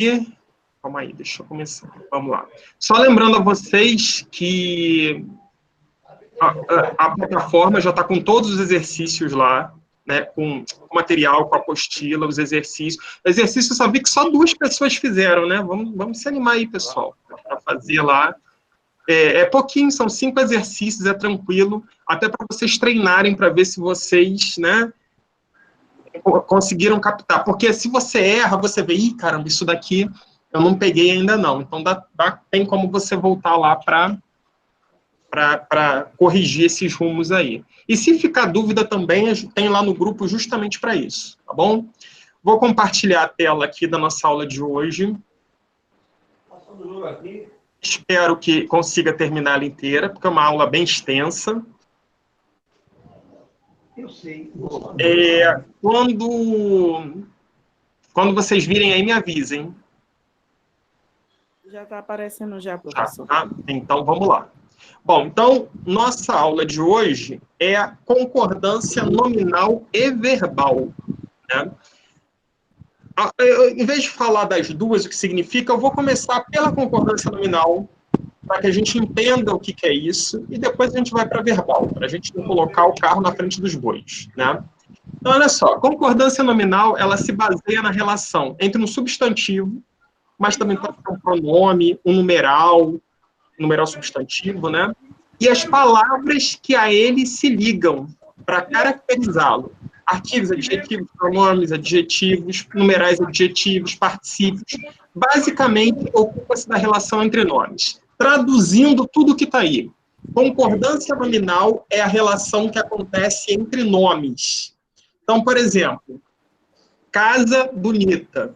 E, calma aí, deixa eu começar. Vamos lá. Só lembrando a vocês que a plataforma já está com todos os exercícios lá, né, com o material, com a apostila, os exercícios. O exercício eu só vi que só 2 pessoas fizeram, né? Vamos se animar aí, pessoal, para fazer lá. É pouquinho, são 5 exercícios, é tranquilo, até para vocês treinarem, para ver se vocês, né, conseguiram captar. Porque se você erra, você vê, ih, caramba, isso daqui eu não peguei ainda não. Então, tem como você voltar lá para corrigir esses rumos aí. E se ficar dúvida também, tem lá no grupo justamente para isso, tá bom? Vou compartilhar a tela aqui da nossa aula de hoje. Espero que consiga terminar ela inteira, porque é uma aula bem extensa. Eu sei. Quando vocês virem aí, me avisem. Já está aparecendo já, professor. Tá? Então, vamos lá. Bom, então, nossa aula de hoje é a concordância nominal e verbal, né? Em vez de falar das duas, o que significa, eu vou começar pela concordância nominal, para que a gente entenda o que é isso, e depois a gente vai para a verbal, para a gente não colocar o carro na frente dos bois, né? Então, olha só, concordância nominal, ela se baseia na relação entre um substantivo, mas também pode ser um pronome, um numeral substantivo, né? E as palavras que a ele se ligam para caracterizá-lo. Artigos, adjetivos, pronomes, adjetivos, numerais, adjetivos, particípios. Basicamente, ocupa-se da relação entre nomes. Traduzindo tudo que está aí. Concordância nominal é a relação que acontece entre nomes. Então, por exemplo, casa bonita.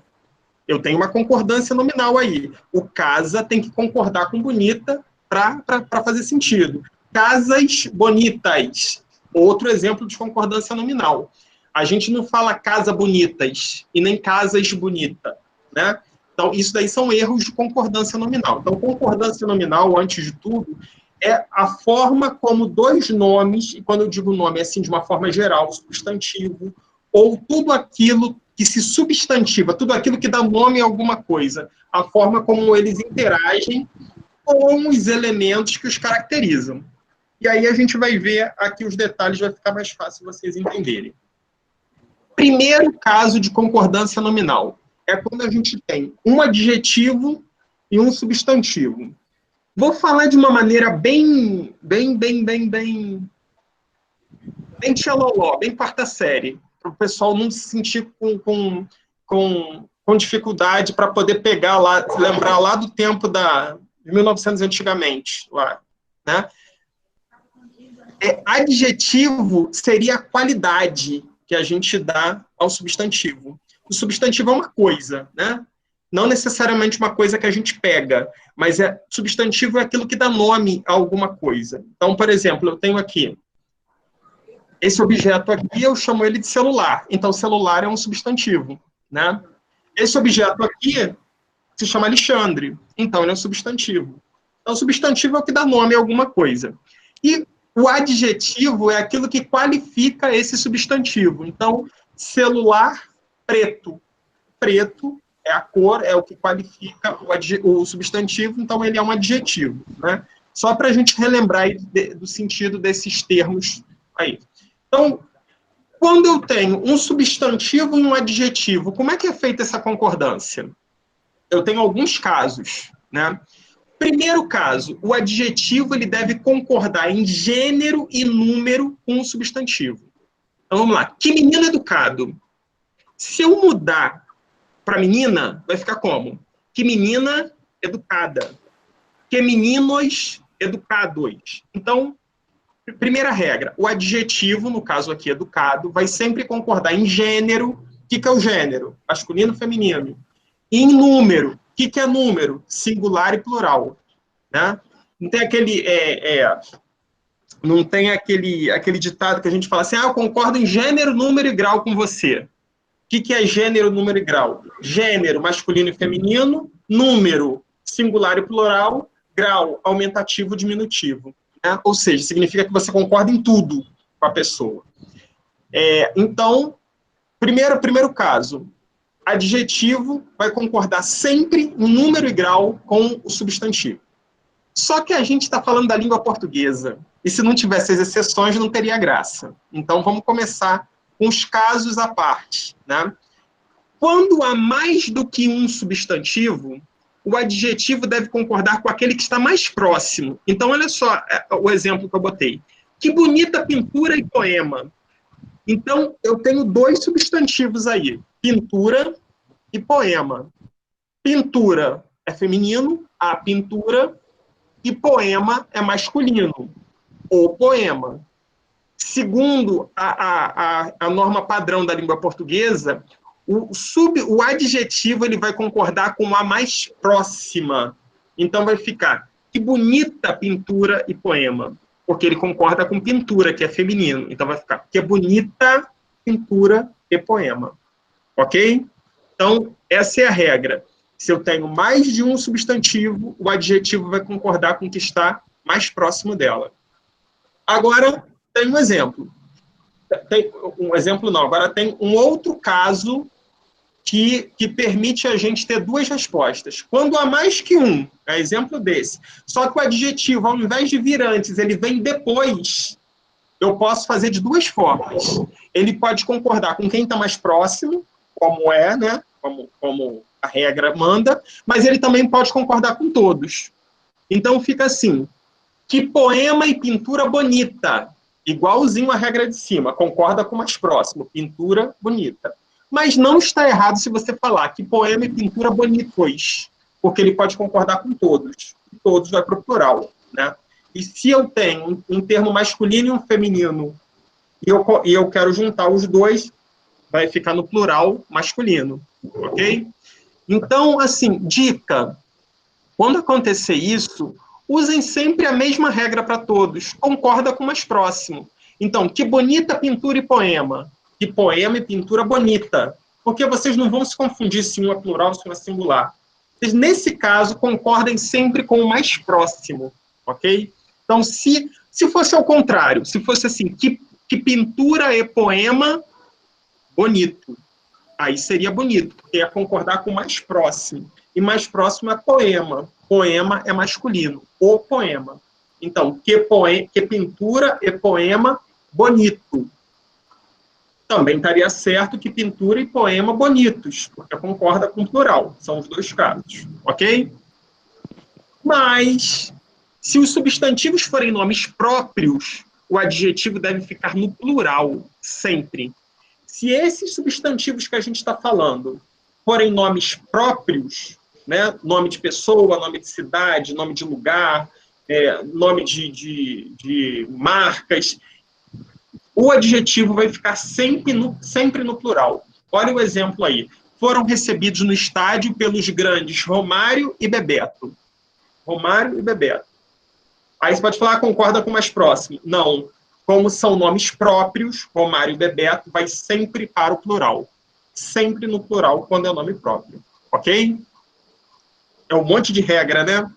Eu tenho uma concordância nominal aí. O casa tem que concordar com bonita para fazer sentido. Casas bonitas. Outro exemplo de concordância nominal. A gente não fala casa bonitas e nem casas bonita, né? Então, isso daí são erros de concordância nominal. Então, concordância nominal, antes de tudo, é a forma como 2 nomes, e quando eu digo nome, é assim, de uma forma geral, substantivo, ou tudo aquilo que se substantiva, tudo aquilo que dá nome a alguma coisa, a forma como eles interagem com os elementos que os caracterizam. E aí a gente vai ver aqui os detalhes, vai ficar mais fácil vocês entenderem. Primeiro caso de concordância nominal é quando a gente tem um adjetivo e um substantivo. Vou falar de uma maneira bem tcheloló, bem quarta série, para o pessoal não se sentir com dificuldade para poder pegar lá, lembrar lá do tempo de 1900 antigamente, lá, né? Adjetivo seria a qualidade que a gente dá ao substantivo. O substantivo é uma coisa, né? Não necessariamente uma coisa que a gente pega, mas substantivo é aquilo que dá nome a alguma coisa. Então, por exemplo, eu tenho aqui esse objeto aqui, eu chamo ele de celular. Então, celular é um substantivo, né? Esse objeto aqui se chama Alexandre. Então, ele é um substantivo. Então, substantivo é o que dá nome a alguma coisa. E o adjetivo é aquilo que qualifica esse substantivo. Então, celular preto. Preto é a cor, é o que qualifica o substantivo, então ele é um adjetivo, né? Só para a gente relembrar aí do sentido desses termos aí. Então, quando eu tenho um substantivo e um adjetivo, como é que é feita essa concordância? Eu tenho alguns casos, né? Primeiro caso, o adjetivo ele deve concordar em gênero e número com o substantivo. Então, vamos lá. Que menino educado. Se eu mudar para menina, vai ficar como? Que menina educada. Que meninos educados. Então, primeira regra, o adjetivo, no caso aqui educado, vai sempre concordar em gênero. O que é o gênero? Masculino, feminino. E em número. O que é número? Singular e plural. Né? Não tem aquele ditado que a gente fala assim, eu concordo em gênero, número e grau com você. O que é gênero, número e grau? Gênero, masculino e feminino. Número, singular e plural. Grau, aumentativo, diminutivo. Né? Ou seja, significa que você concorda em tudo com a pessoa. Então, primeiro caso, Adjetivo vai concordar sempre em número e grau com o substantivo. Só que a gente está falando da língua portuguesa. E se não tivesse as exceções, não teria graça. Então, vamos começar com os casos à parte, né? Quando há mais do que um substantivo, o adjetivo deve concordar com aquele que está mais próximo. Então, olha só o exemplo que eu botei. Que bonita pintura e poema. Então, eu tenho dois substantivos aí. Pintura e poema. Pintura é feminino, a pintura, e poema é masculino, o poema. Segundo a norma padrão da língua portuguesa, o adjetivo ele vai concordar com a mais próxima. Então vai ficar, que bonita pintura e poema. Porque ele concorda com pintura, que é feminino. Então vai ficar, que bonita pintura e poema. Ok? Então, essa é a regra. Se eu tenho mais de um substantivo, o adjetivo vai concordar com o que está mais próximo dela. Agora, tem um exemplo. Agora tem um outro caso que permite a gente ter duas respostas. Quando há mais que um, é exemplo desse, só que o adjetivo, ao invés de vir antes, ele vem depois, eu posso fazer de duas formas. Ele pode concordar com quem está mais próximo, como é, né? Como a regra manda, mas ele também pode concordar com todos. Então fica assim, que poema e pintura bonita, igualzinho à regra de cima, concorda com o mais próximo, pintura bonita. Mas não está errado se você falar que poema e pintura bonitos, porque ele pode concordar com todos. Todos vai para o plural, né? E se eu tenho um termo masculino e um feminino, e eu quero juntar os dois, vai ficar no plural masculino, ok? Então, assim, dica, quando acontecer isso, usem sempre a mesma regra para todos, concorda com o mais próximo. Então, que bonita pintura e poema, que poema e pintura bonita, porque vocês não vão se confundir se um é plural ou se um é singular. Vocês, nesse caso, concordem sempre com o mais próximo, ok? Então, se fosse ao contrário, se fosse assim, que pintura e poema bonito, aí seria bonito, porque ia concordar com o mais próximo. E mais próximo é poema. Poema é masculino, o poema. Então, que pintura e poema bonito. Também estaria certo que pintura e poema bonitos, porque concorda com o plural. São os dois casos, ok? Mas, se os substantivos forem nomes próprios, o adjetivo deve ficar no plural, sempre. Se esses substantivos que a gente está falando forem nomes próprios, né, nome de pessoa, nome de cidade, nome de lugar, nome de marcas, o adjetivo vai ficar sempre no plural. Olha o exemplo aí. Foram recebidos no estádio pelos grandes Romário e Bebeto. Romário e Bebeto. Aí você pode falar, concorda com o mais próximo. Não. Como são nomes próprios, Romário e Bebeto, vai sempre para o plural. Sempre no plural, quando é nome próprio. Ok? É um monte de regra, né?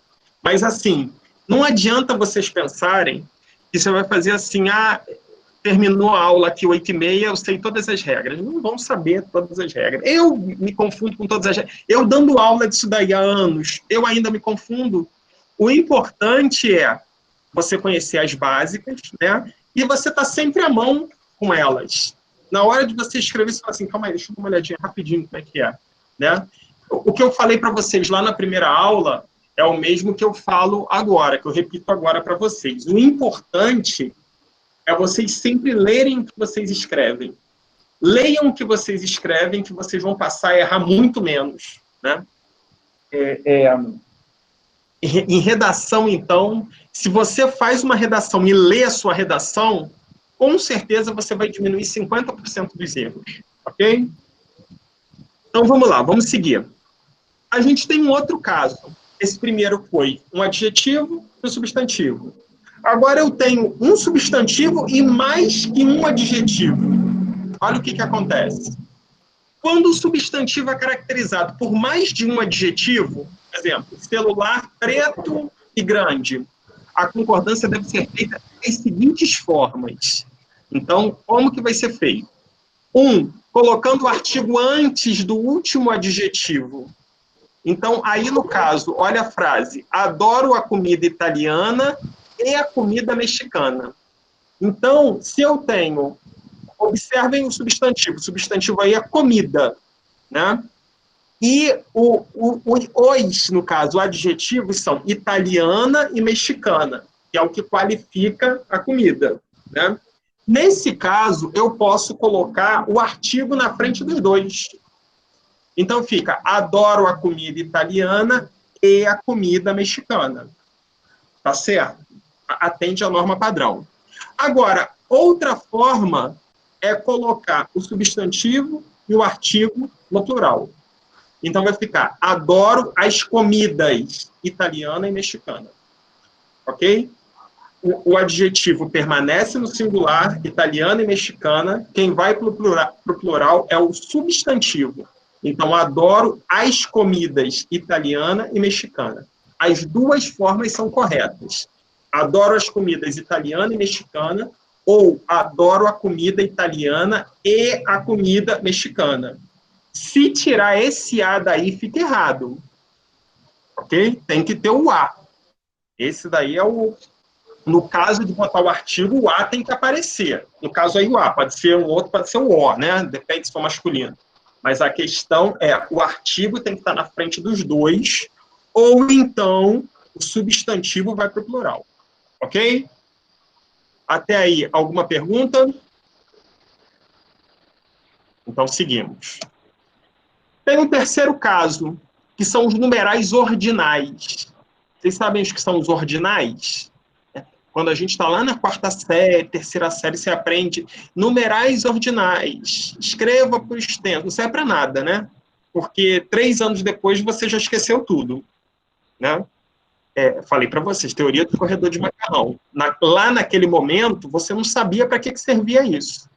Mas, assim, não adianta vocês pensarem que você vai fazer assim, terminou a aula aqui 8h30, eu sei todas as regras. Não vão saber todas as regras. Eu me confundo com todas as regras. Eu dando aula disso daí há anos, eu ainda me confundo. O importante é você conhecer as básicas, né? E você está sempre à mão com elas. Na hora de você escrever, você fala assim, calma aí, deixa eu dar uma olhadinha rapidinho como é que é, né? O que eu falei para vocês lá na primeira aula é o mesmo que eu falo agora, que eu repito agora para vocês. O importante é vocês sempre lerem o que vocês escrevem. Leiam o que vocês escrevem, que vocês vão passar a errar muito menos, né? Em redação, então, se você faz uma redação e lê a sua redação, com certeza você vai diminuir 50% dos erros, ok? Então, vamos lá, vamos seguir. A gente tem um outro caso. Esse primeiro foi um adjetivo e um substantivo. Agora eu tenho um substantivo e mais que um adjetivo. Olha o que acontece. Quando o substantivo é caracterizado por mais de um adjetivo, por exemplo, celular preto e grande, a concordância deve ser feita das seguintes formas. Então, como que vai ser feito? colocando o artigo antes do último adjetivo. Então, aí no caso, olha a frase: adoro a comida italiana e a comida mexicana. Então, se eu tenho, observem o substantivo aí é comida, né? E os, no caso, adjetivos são italiana e mexicana, que é o que qualifica a comida, né? Nesse caso, eu posso colocar o artigo na frente dos dois. Então fica, adoro a comida italiana e a comida mexicana. Tá certo? Atende à norma padrão. Agora, outra forma é colocar o substantivo e o artigo no plural. Então vai ficar, adoro as comidas italiana e mexicana. Ok? O adjetivo permanece no singular, italiana e mexicana. Quem vai para o plural é o substantivo. Então, adoro as comidas italiana e mexicana. As duas formas são corretas. Adoro as comidas italiana e mexicana, ou adoro a comida italiana e a comida mexicana. Se tirar esse A daí, fica errado. Ok? Tem que ter o A. Esse daí é o... No caso de botar o artigo, o A tem que aparecer. No caso aí, o A. Pode ser um outro, pode ser o O, né? Depende se for masculino. Mas a questão é, o artigo tem que estar na frente dos dois, ou então o substantivo vai para o plural. Ok? Até aí, alguma pergunta? Então, seguimos. Tem um terceiro caso, que são os numerais ordinais. Vocês sabem os que são os ordinais? Quando a gente está lá na quarta série, terceira série, você aprende numerais ordinais. Escreva por extenso. Não serve para nada, né? Porque 3 anos depois você já esqueceu tudo. Né? Falei para vocês, teoria do corredor de macarrão. Lá naquele momento, você não sabia para que servia isso.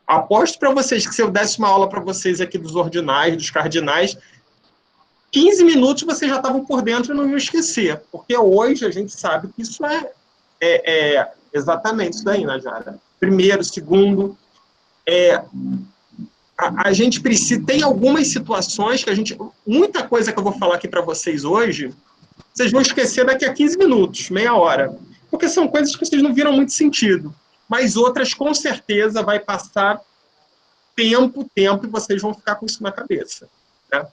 Aposto para vocês que se eu desse uma aula para vocês aqui dos ordinais, dos cardinais, 15 minutos vocês já estavam por dentro e não iam esquecer. Porque hoje a gente sabe que isso é exatamente isso daí, Najara. Primeiro, segundo, a gente precisa... Tem algumas situações que a gente... Muita coisa que eu vou falar aqui para vocês hoje, vocês vão esquecer daqui a 15 minutos, meia hora. Porque são coisas que vocês não viram muito sentido. Mas outras, com certeza, vai passar tempo, e vocês vão ficar com isso na cabeça. Né?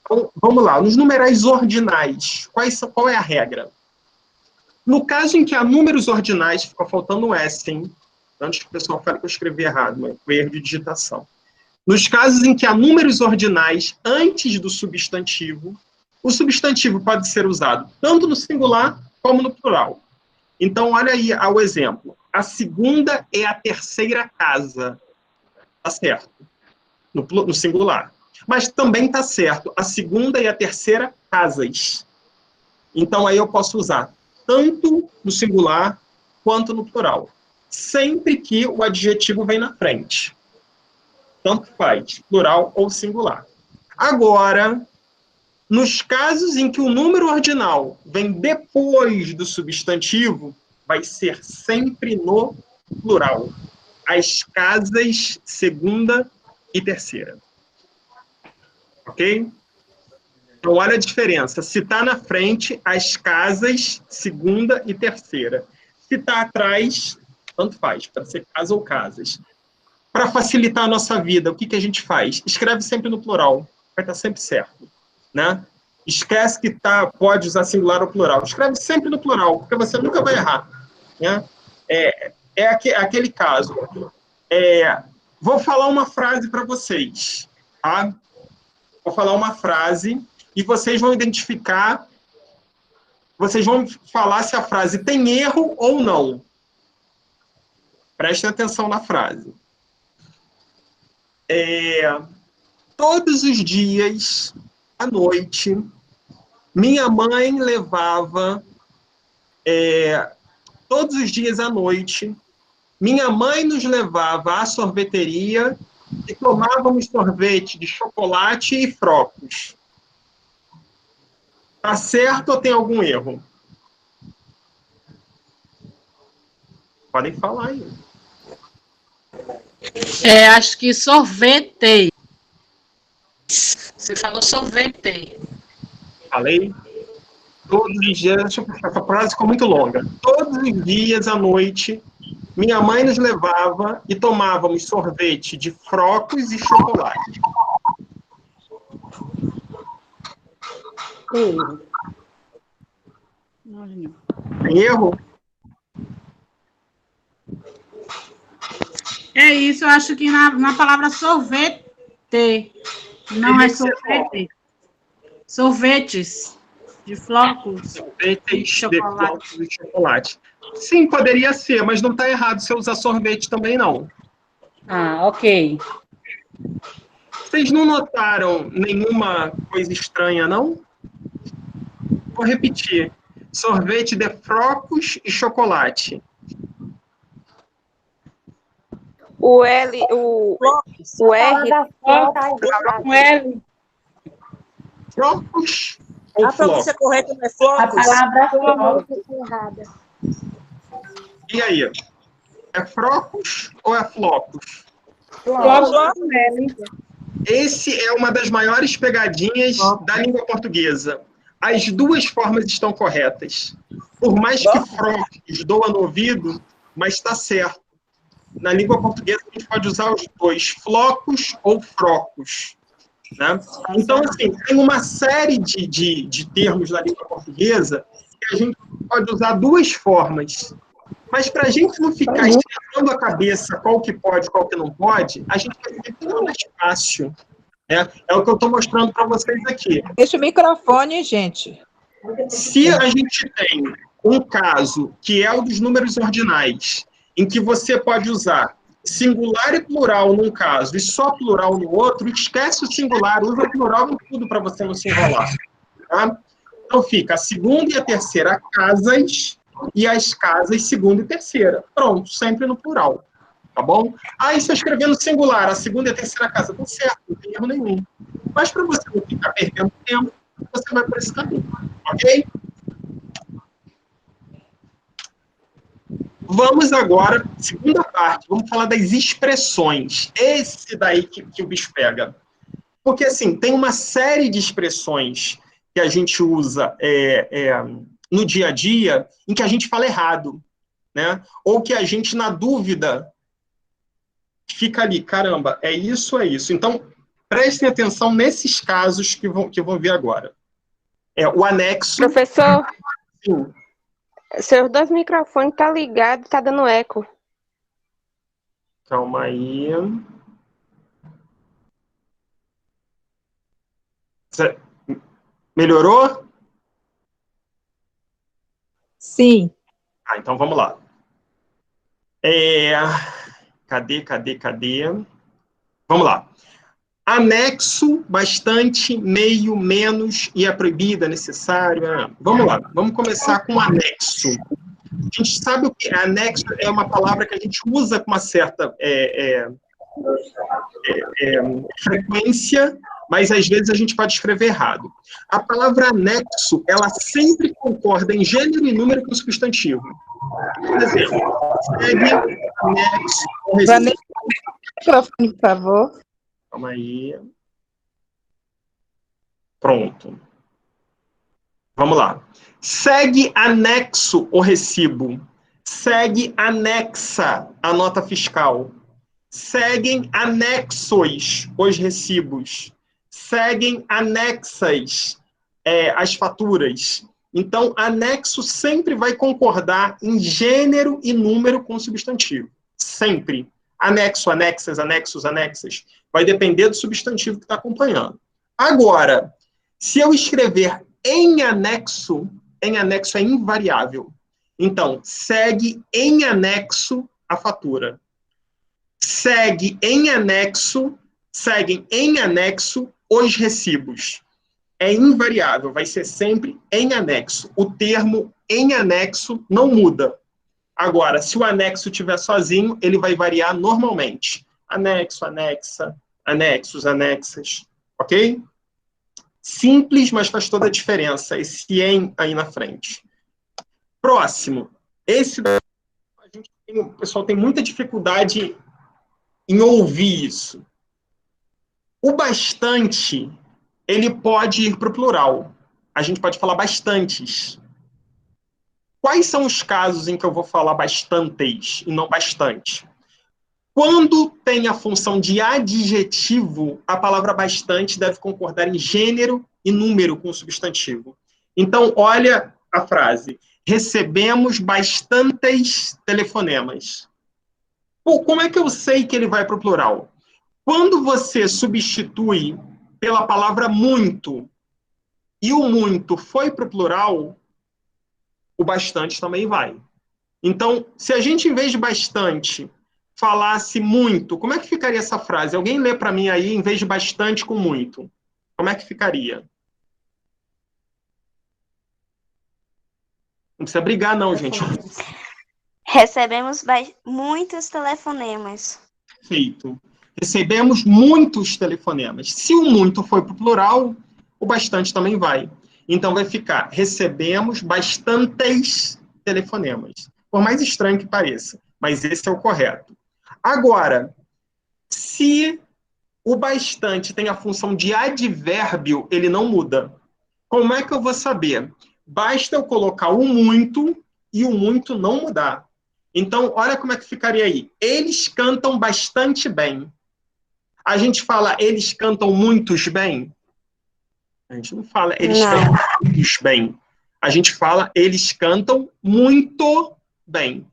Então, vamos lá. Nos numerais ordinais, qual é a regra? No caso em que há números ordinais, fica faltando um S, hein? Antes que o pessoal fale que eu escrevi errado, mas foi erro de digitação. Nos casos em que há números ordinais antes do substantivo, o substantivo pode ser usado tanto no singular como no plural. Então, olha aí o exemplo. A segunda e a terceira casa. Está certo. No singular. Mas também está certo. A segunda e a terceira casas. Então, aí eu posso usar tanto no singular quanto no plural. Sempre que o adjetivo vem na frente. Tanto faz, plural ou singular. Agora, nos casos em que o número ordinal vem depois do substantivo, vai ser sempre no plural. As casas, segunda e terceira. Ok? Então, olha a diferença. Se está na frente, as casas, segunda e terceira. Se está atrás, tanto faz, pode ser casa ou casas. Para facilitar a nossa vida, o que a gente faz? Escreve sempre no plural. Vai estar sempre certo. Né? Esquece que pode usar singular ou plural. Escreve sempre no plural, porque você nunca vai errar. Né? Aquele caso. Vou falar uma frase para vocês. Tá? Vou falar uma frase e vocês vão identificar, vocês vão falar se a frase tem erro ou não. Prestem atenção na frase. Todos os dias, à noite, minha mãe levava... todos os dias à noite, minha mãe nos levava à sorveteria e tomávamos sorvete de chocolate e frocos. Tá certo ou tem algum erro? Podem falar aí. Acho que sorvete. Você falou sorvete. Falei? Todos os dias, essa frase ficou muito longa. Todos os dias à noite, minha mãe nos levava e tomávamos sorvete de frocos e chocolate. Erro. Tem erro? É isso, eu acho que na palavra sorvete. Não é sorvete. Sorvetes de flocos. Sorvetes de flocos de chocolate. Sim, poderia ser, mas não está errado você usar sorvete também, não. Ah, ok. Vocês não notaram nenhuma coisa estranha, não? Vou repetir. Sorvete de frocos e chocolate. O L, o R. Com L. Frocos ou A pronúncia flocos? correta não é A flocos? palavra flocos errada. E aí? É frocos ou é flocos? Flocos com L. Esse é uma das maiores pegadinhas da língua portuguesa. As duas formas estão corretas. Por mais que frocos doa no ouvido, mas está certo. Na língua portuguesa, a gente pode usar os dois, flocos ou frocos. Né? Então, assim, tem uma série de termos na língua portuguesa que a gente pode usar duas formas. Mas para a gente não ficar esquentando a cabeça qual que pode, qual que não pode, a gente vai ter que ter mais fácil. Né? É o que eu estou mostrando para vocês aqui. Deixa o microfone, gente. Se a gente tem um caso que é o dos números ordinais, em que você pode usar singular e plural num caso e só plural no outro, esquece o singular, usa o plural em tudo para você não se enrolar. Tá? Então fica a segunda e a terceira casas e as casas segunda e terceira. Pronto, sempre no plural. Tá bom? Aí se eu escrever no singular, a segunda e a terceira casa, tá certo, não tem erro nenhum. Mas para você não ficar perdendo tempo, você vai por esse caminho. Ok? Vamos agora, segunda parte, vamos falar das expressões. Esse daí que o bicho pega. Porque, assim, tem uma série de expressões que a gente usa no dia a dia em que a gente fala errado, né? Ou que a gente, na dúvida, fica ali, caramba, é isso, é isso. Então, prestem atenção nesses casos que vão ver agora. O anexo... Professor, Sim. seus dois microfones estão ligados, está dando eco. Calma aí. Melhorou? Sim. Então vamos lá. Cadê? Vamos lá. Anexo, bastante, meio, menos, e é proibido, é necessário. Vamos lá, vamos começar com anexo. A gente sabe o que é anexo, é uma palavra que a gente usa com uma certa frequência, mas às vezes a gente pode escrever errado. A palavra anexo, ela sempre concorda em gênero e número com o substantivo. Por exemplo, segue, anexo, Vanessa, microfone, por favor. Calma aí. Pronto. Vamos lá. Segue anexo o recibo. Segue anexa a nota fiscal. Seguem anexos os recibos. Seguem anexas as faturas. Então, anexo sempre vai concordar em gênero e número com o substantivo. Sempre. Anexo, anexas, anexos, anexas. Vai depender do substantivo que está acompanhando. Agora, se eu escrever em anexo é invariável. Então, segue em anexo a fatura. Seguem em anexo os recibos. É invariável, vai ser sempre em anexo. O termo em anexo não muda. Agora, se o anexo estiver sozinho, ele vai variar normalmente. Anexo, anexa, anexos, anexas. Ok? Simples, mas faz toda a diferença. Esse em aí na frente. Próximo. O pessoal tem muita dificuldade em ouvir isso. O bastante, ele pode ir para o plural. A gente pode falar bastantes. Quais são os casos em que eu vou falar bastantes e não bastante? Quando tem a função de adjetivo, a palavra bastante deve concordar em gênero e número com o substantivo. Então, olha a frase. Recebemos bastantes telefonemas. Pô, como é que eu sei que ele vai para o plural? Quando você substitui pela palavra muito e o muito foi para o plural, o bastante também vai. Então, se a gente, em vez de bastante, falasse muito, como é que ficaria essa frase? Alguém lê para mim aí, em vez de bastante com muito. Como é que ficaria? Não precisa brigar, não, gente. Recebemos muitos telefonemas. Perfeito. Recebemos muitos telefonemas. Se o muito foi para o plural, o bastante também vai. Então vai ficar, recebemos bastantes telefonemas. Por mais estranho que pareça, mas esse é o correto. Agora, se o bastante tem a função de advérbio, ele não muda. Como é que eu vou saber? Basta eu colocar o muito e o muito não mudar. Então, olha como é que ficaria aí. Eles cantam bastante bem. A gente fala, eles cantam muitos bem? A gente não fala, eles cantam muitos bem. A gente fala, eles cantam muito bem.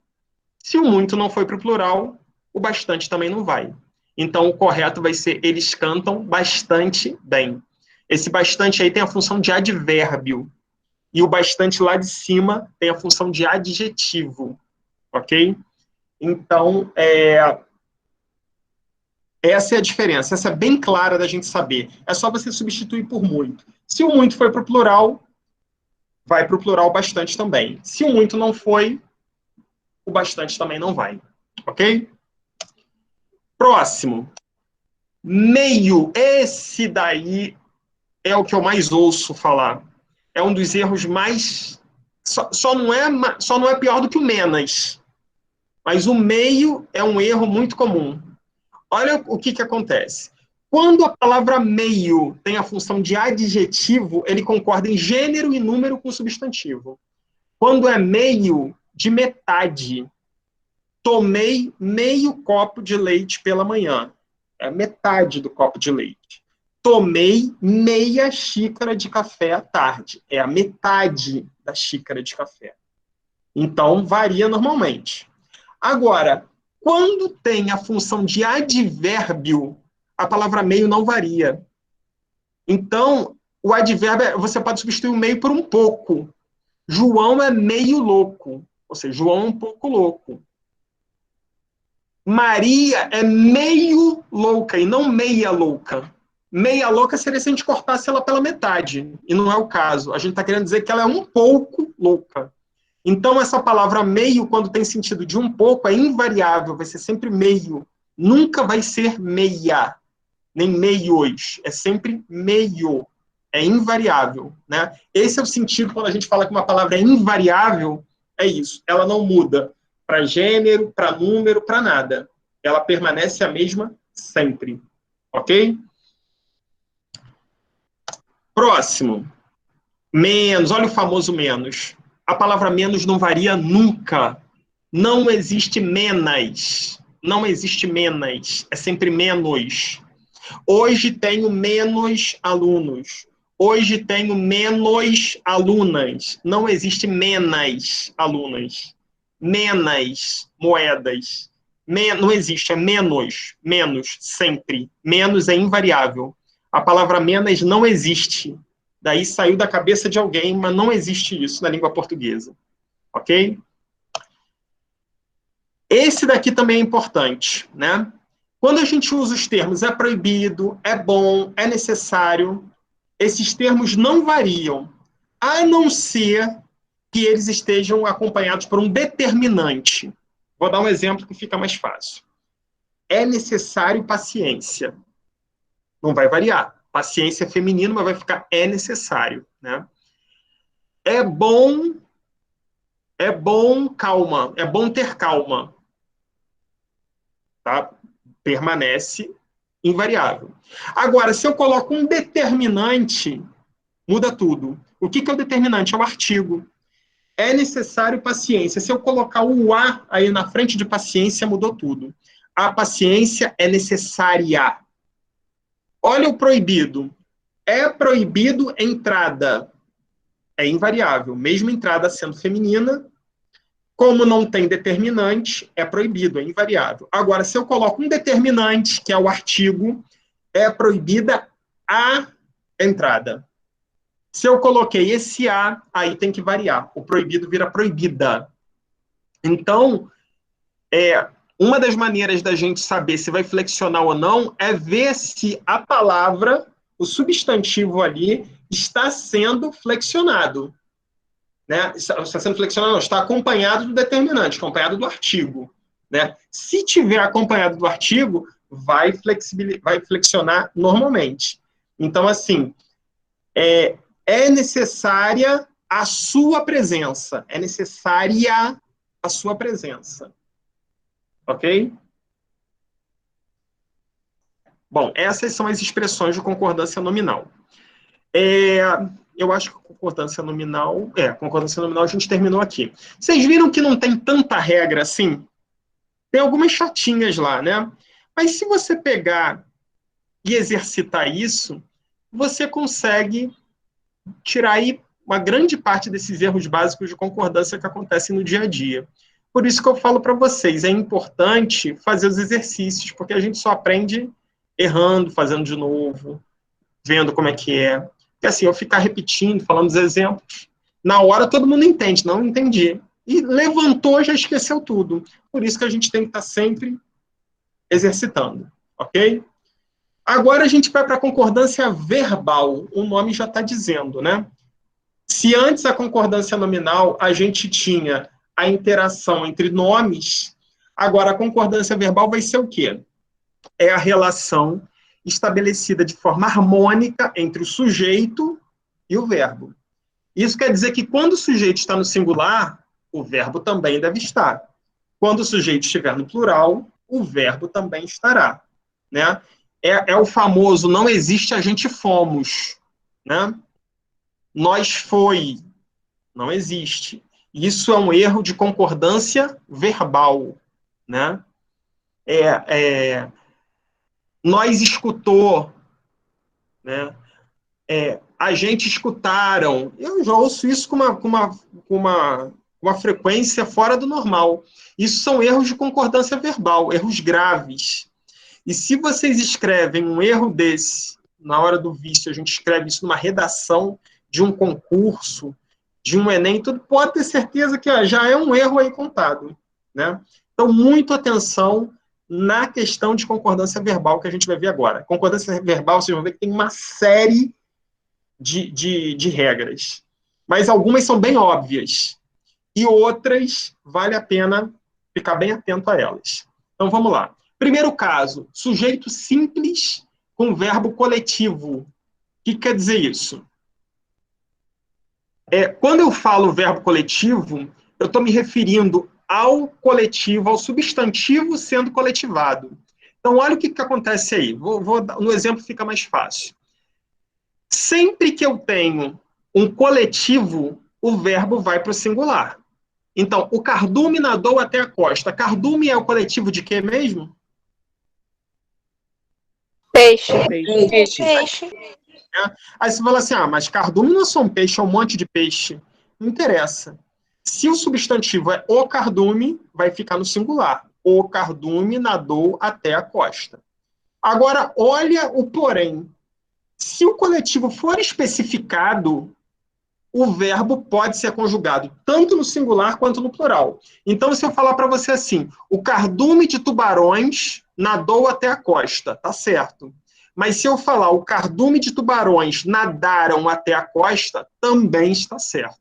Se o muito não foi para o plural, o bastante também não vai. Então, o correto vai ser, eles cantam bastante bem. Esse bastante aí tem a função de advérbio. E o bastante lá de cima tem a função de adjetivo. Ok? Então, essa é a diferença. Essa é bem clara da gente saber. É só você substituir por muito. Se o muito foi para o plural, vai para o plural bastante também. Se o muito não foi, o bastante também não vai. Ok? Próximo. Meio. Esse daí é o que eu mais ouço falar. É um dos erros mais... Só não é pior do que o menos. Mas o meio é um erro muito comum. Olha o que acontece. Quando a palavra meio tem a função de adjetivo, ele concorda em gênero e número com o substantivo. Quando é meio, de metade. Tomei meio copo de leite pela manhã. É metade do copo de leite. Tomei meia xícara de café à tarde. É a metade da xícara de café. Então, varia normalmente. Agora, quando tem a função de advérbio, a palavra meio não varia. Então, o advérbio, você pode substituir o meio por um pouco. João é meio louco. Ou seja, João é um pouco louco. Maria é meio louca e não meia louca. Meia louca seria se a gente cortasse ela pela metade. E não é o caso. A gente está querendo dizer que ela é um pouco louca. Então, essa palavra meio, quando tem sentido de um pouco, é invariável, vai ser sempre meio. Nunca vai ser meia, nem meios. É sempre meio. É invariável, né? Esse é o sentido quando a gente fala que uma palavra é invariável, é isso. Ela não muda para gênero, para número, para nada. Ela permanece a mesma sempre. Ok? Próximo. Menos. Olha o famoso menos. A palavra menos não varia nunca. Não existe menos. Não existe menos. É sempre menos. Hoje tenho menos alunos. Hoje tenho menos alunas. Não existe menos alunas. Menos moedas. Não existe, é menos. Menos, sempre. Menos é invariável. A palavra menos não existe. Daí saiu da cabeça de alguém, mas não existe isso na língua portuguesa. Ok? Esse daqui também é importante, né? Quando a gente usa os termos é proibido, é bom, é necessário, esses termos não variam, a não ser que eles estejam acompanhados por um determinante. Vou dar um exemplo que fica mais fácil. É necessário paciência. Não vai variar. Paciência é feminino, mas vai ficar é necessário, né? É bom calma. É bom ter calma. Tá? permanece invariável. Agora, se eu coloco um determinante, muda tudo. O que é o determinante? É o artigo. É necessário paciência. Se eu colocar o A aí na frente de paciência, mudou tudo. A paciência é necessária. Olha o proibido. É proibido entrada. É invariável. Mesmo entrada sendo feminina, como não tem determinante, é proibido, é invariável. Agora, se eu coloco um determinante, que é o artigo, é proibida a entrada. Se eu coloquei esse A, aí tem que variar. O proibido vira proibida. Então, uma das maneiras da gente saber se vai flexionar ou não é ver se a palavra, o substantivo ali, está sendo flexionado. Né? Está sendo flexionado, não, está acompanhado do determinante, acompanhado do artigo. Né? Se tiver acompanhado do artigo, vai flexionar normalmente. Então, assim, é necessária a sua presença. É necessária a sua presença. Ok? Bom, essas são as expressões de concordância nominal. Eu acho que concordância nominal a gente terminou aqui. Vocês viram que não tem tanta regra assim? Tem algumas chatinhas lá, né? Mas se você pegar e exercitar isso, você consegue tirar aí uma grande parte desses erros básicos de concordância que acontecem no dia a dia. Por isso que eu falo para vocês, é importante fazer os exercícios, porque a gente só aprende errando, fazendo de novo, vendo como é que é. Porque assim, eu ficar repetindo, falando os exemplos, na hora todo mundo entende, não entendi. E levantou, já esqueceu tudo. Por isso que a gente tem que estar sempre exercitando, ok? Agora a gente vai para a concordância verbal, o nome já está dizendo, né? Se antes a concordância nominal a gente tinha a interação entre nomes, agora a concordância verbal vai ser o quê? É a relação estabelecida de forma harmônica entre o sujeito e o verbo. Isso quer dizer que quando o sujeito está no singular, o verbo também deve estar. Quando o sujeito estiver no plural, o verbo também estará. Né? É o famoso não existe, a gente fomos. Né? Nós foi, não existe. Isso é um erro de concordância verbal. Né? Nós escutou, né? A gente escutaram. Eu já ouço isso com uma frequência fora do normal. Isso são erros de concordância verbal, erros graves. E se vocês escrevem um erro desse, na hora do vício, a gente escreve isso numa redação de um concurso, de um Enem, tudo, pode ter certeza que já é um erro aí contado. Né? Então, muito atenção na questão de concordância verbal que a gente vai ver agora. Concordância verbal, vocês vão ver que tem uma série de regras. Mas algumas são bem óbvias. E outras, vale a pena ficar bem atento a elas. Então, vamos lá. Primeiro caso, sujeito simples com verbo coletivo. O que quer dizer isso? Quando eu falo verbo coletivo, eu estou me referindo ao coletivo, ao substantivo sendo coletivado. Então, olha o que acontece aí. No exemplo fica mais fácil. Sempre que eu tenho um coletivo, o verbo vai para o singular. Então, o cardume nadou até a costa. Cardume é o coletivo de quê mesmo? Peixe. Peixe. Aí você fala assim, mas cardume não é só um peixe, é um monte de peixe. Não interessa. Se o substantivo é o cardume, vai ficar no singular. O cardume nadou até a costa. Agora, olha o porém. Se o coletivo for especificado, o verbo pode ser conjugado tanto no singular quanto no plural. Então, se eu falar para você assim, o cardume de tubarões nadou até a costa, tá certo. Mas se eu falar o cardume de tubarões nadaram até a costa, também está certo.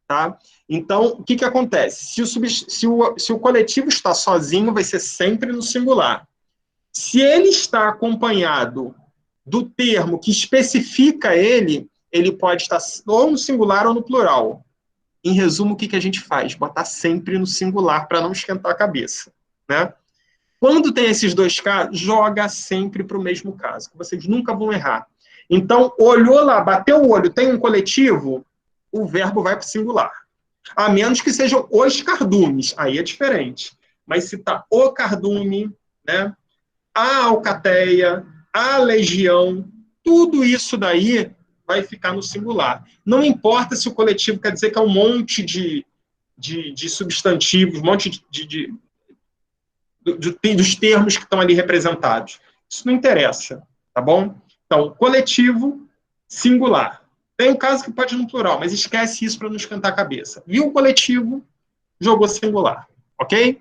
Tá? Então, o que acontece? Se o coletivo está sozinho, vai ser sempre no singular. Se ele está acompanhado do termo que especifica ele pode estar ou no singular ou no plural. Em resumo, o que a gente faz? Botar sempre no singular para não esquentar a cabeça. Né? Quando tem esses dois casos, joga sempre para o mesmo caso, que vocês nunca vão errar. Então, olhou lá, bateu o olho, tem um coletivo, o verbo vai para o singular. A menos que sejam os cardumes, aí é diferente. Mas se está o cardume, né, a alcateia, a legião, tudo isso daí vai ficar no singular. Não importa se o coletivo quer dizer que é um monte de substantivos, um monte dos termos que estão ali representados. Isso não interessa, tá bom? Então, coletivo, singular. Tem um caso que pode ir no plural, mas esquece isso para não esquentar a cabeça. Viu o coletivo, jogou singular, ok?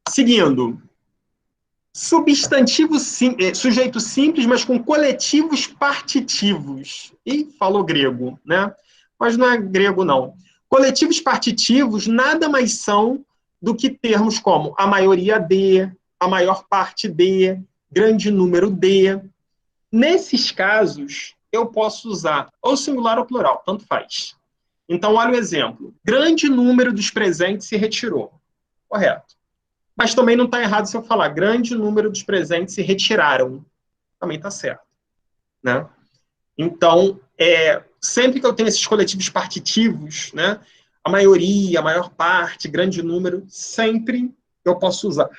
Seguindo. Substantivo, sujeito simples, mas com coletivos partitivos. Ih, falou grego, né? Mas não é grego, não. Coletivos partitivos nada mais são do que termos como a maioria de, a maior parte de, grande número de. Nesses casos, eu posso usar ou singular ou plural, tanto faz. Então, olha o exemplo. Grande número dos presentes se retirou. Correto. Mas também não está errado se eu falar grande número dos presentes se retiraram. Também está certo. Né? Então, sempre que eu tenho esses coletivos partitivos, né, a maioria, a maior parte, grande número, sempre eu posso usar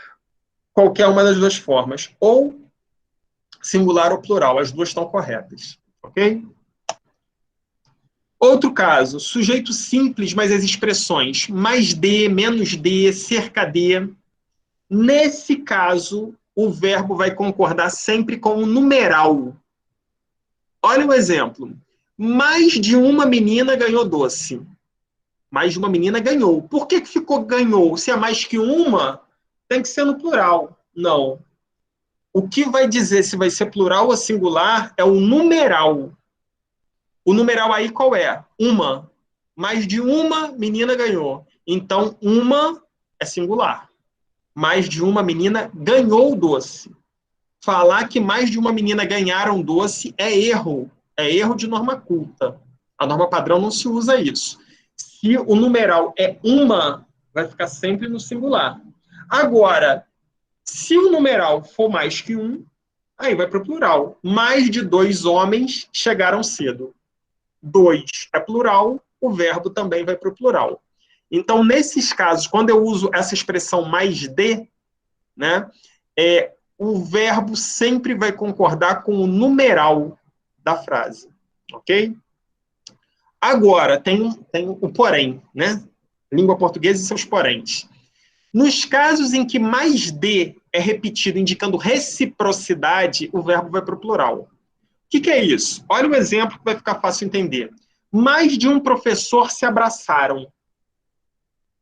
qualquer uma das duas formas. Ou singular ou plural. As duas estão corretas. Ok? Outro caso, sujeito simples, mas as expressões mais de, menos de, cerca de. Nesse caso, o verbo vai concordar sempre com o numeral. Olha o exemplo. Mais de uma menina ganhou doce. Mais de uma menina ganhou. Por que ficou ganhou? Se é mais que uma, tem que ser no plural. Não. O que vai dizer se vai ser plural ou singular é o numeral. O numeral aí qual é? Uma. Mais de uma menina ganhou. Então, uma é singular. Mais de uma menina ganhou o doce. Falar que mais de uma menina ganharam doce é erro. É erro de norma culta. A norma padrão não se usa isso. Se o numeral é uma, vai ficar sempre no singular. Agora, se o numeral for mais que um, aí vai para o plural. Mais de 2 homens chegaram cedo. 2 é plural, o verbo também vai para o plural. Então, nesses casos, quando eu uso essa expressão mais de, né, o verbo sempre vai concordar com o numeral da frase. Ok? Agora, tem o porém, né? Língua portuguesa e seus poréns. Nos casos em que mais de é repetido indicando reciprocidade, o verbo vai para o plural. O que é isso? Olha o exemplo que vai ficar fácil entender. Mais de um professor se abraçaram.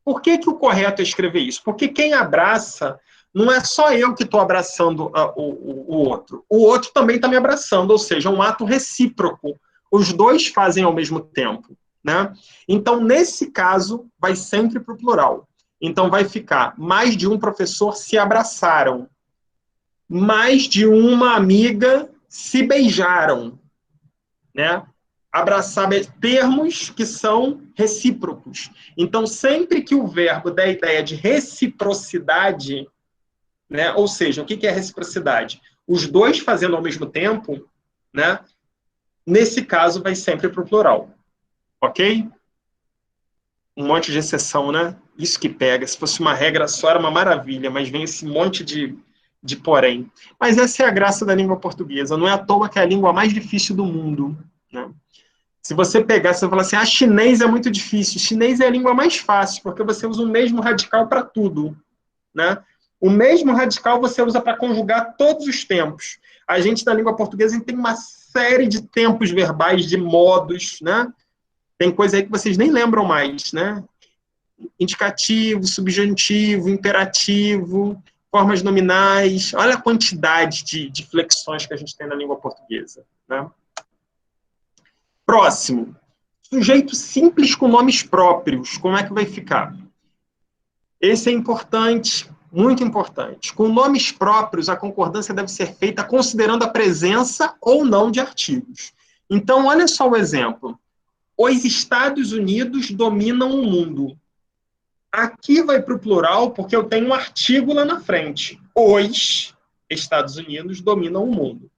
Por que o correto é escrever isso? Porque quem abraça não é só eu que estou abraçando o outro. O outro também está me abraçando, ou seja, um ato recíproco. Os dois fazem ao mesmo tempo. Né? Então, nesse caso, vai sempre para o plural. Então, vai ficar mais de um professor se abraçaram. Mais de uma amiga se beijaram. Né? Abraçar termos que são recíprocos. Então, sempre que o verbo der a ideia de reciprocidade, né? Ou seja, o que é reciprocidade? Os dois fazendo ao mesmo tempo, né? Nesse caso, vai sempre para o plural. Ok? Um monte de exceção, né? Isso que pega. Se fosse uma regra só, era uma maravilha, mas vem esse monte de porém. Mas essa é a graça da língua portuguesa. Não é à toa que é a língua mais difícil do mundo. Né? Se você pegar, você vai falar assim, chinês é muito difícil. Chinês é a língua mais fácil, porque você usa o mesmo radical para tudo. Né? O mesmo radical você usa para conjugar todos os tempos. A gente, na língua portuguesa, a gente tem uma série de tempos verbais, de modos, né? Tem coisa aí que vocês nem lembram mais, né? Indicativo, subjuntivo, imperativo, formas nominais. Olha a quantidade de flexões que a gente tem na língua portuguesa. Né? Próximo. Sujeito simples com nomes próprios. Como é que vai ficar? Esse é importante, muito importante. Com nomes próprios, a concordância deve ser feita considerando a presença ou não de artigos. Então, olha só o exemplo. Os Estados Unidos dominam o mundo. Aqui vai para o plural porque eu tenho um artigo lá na frente. Os Estados Unidos dominam o mundo.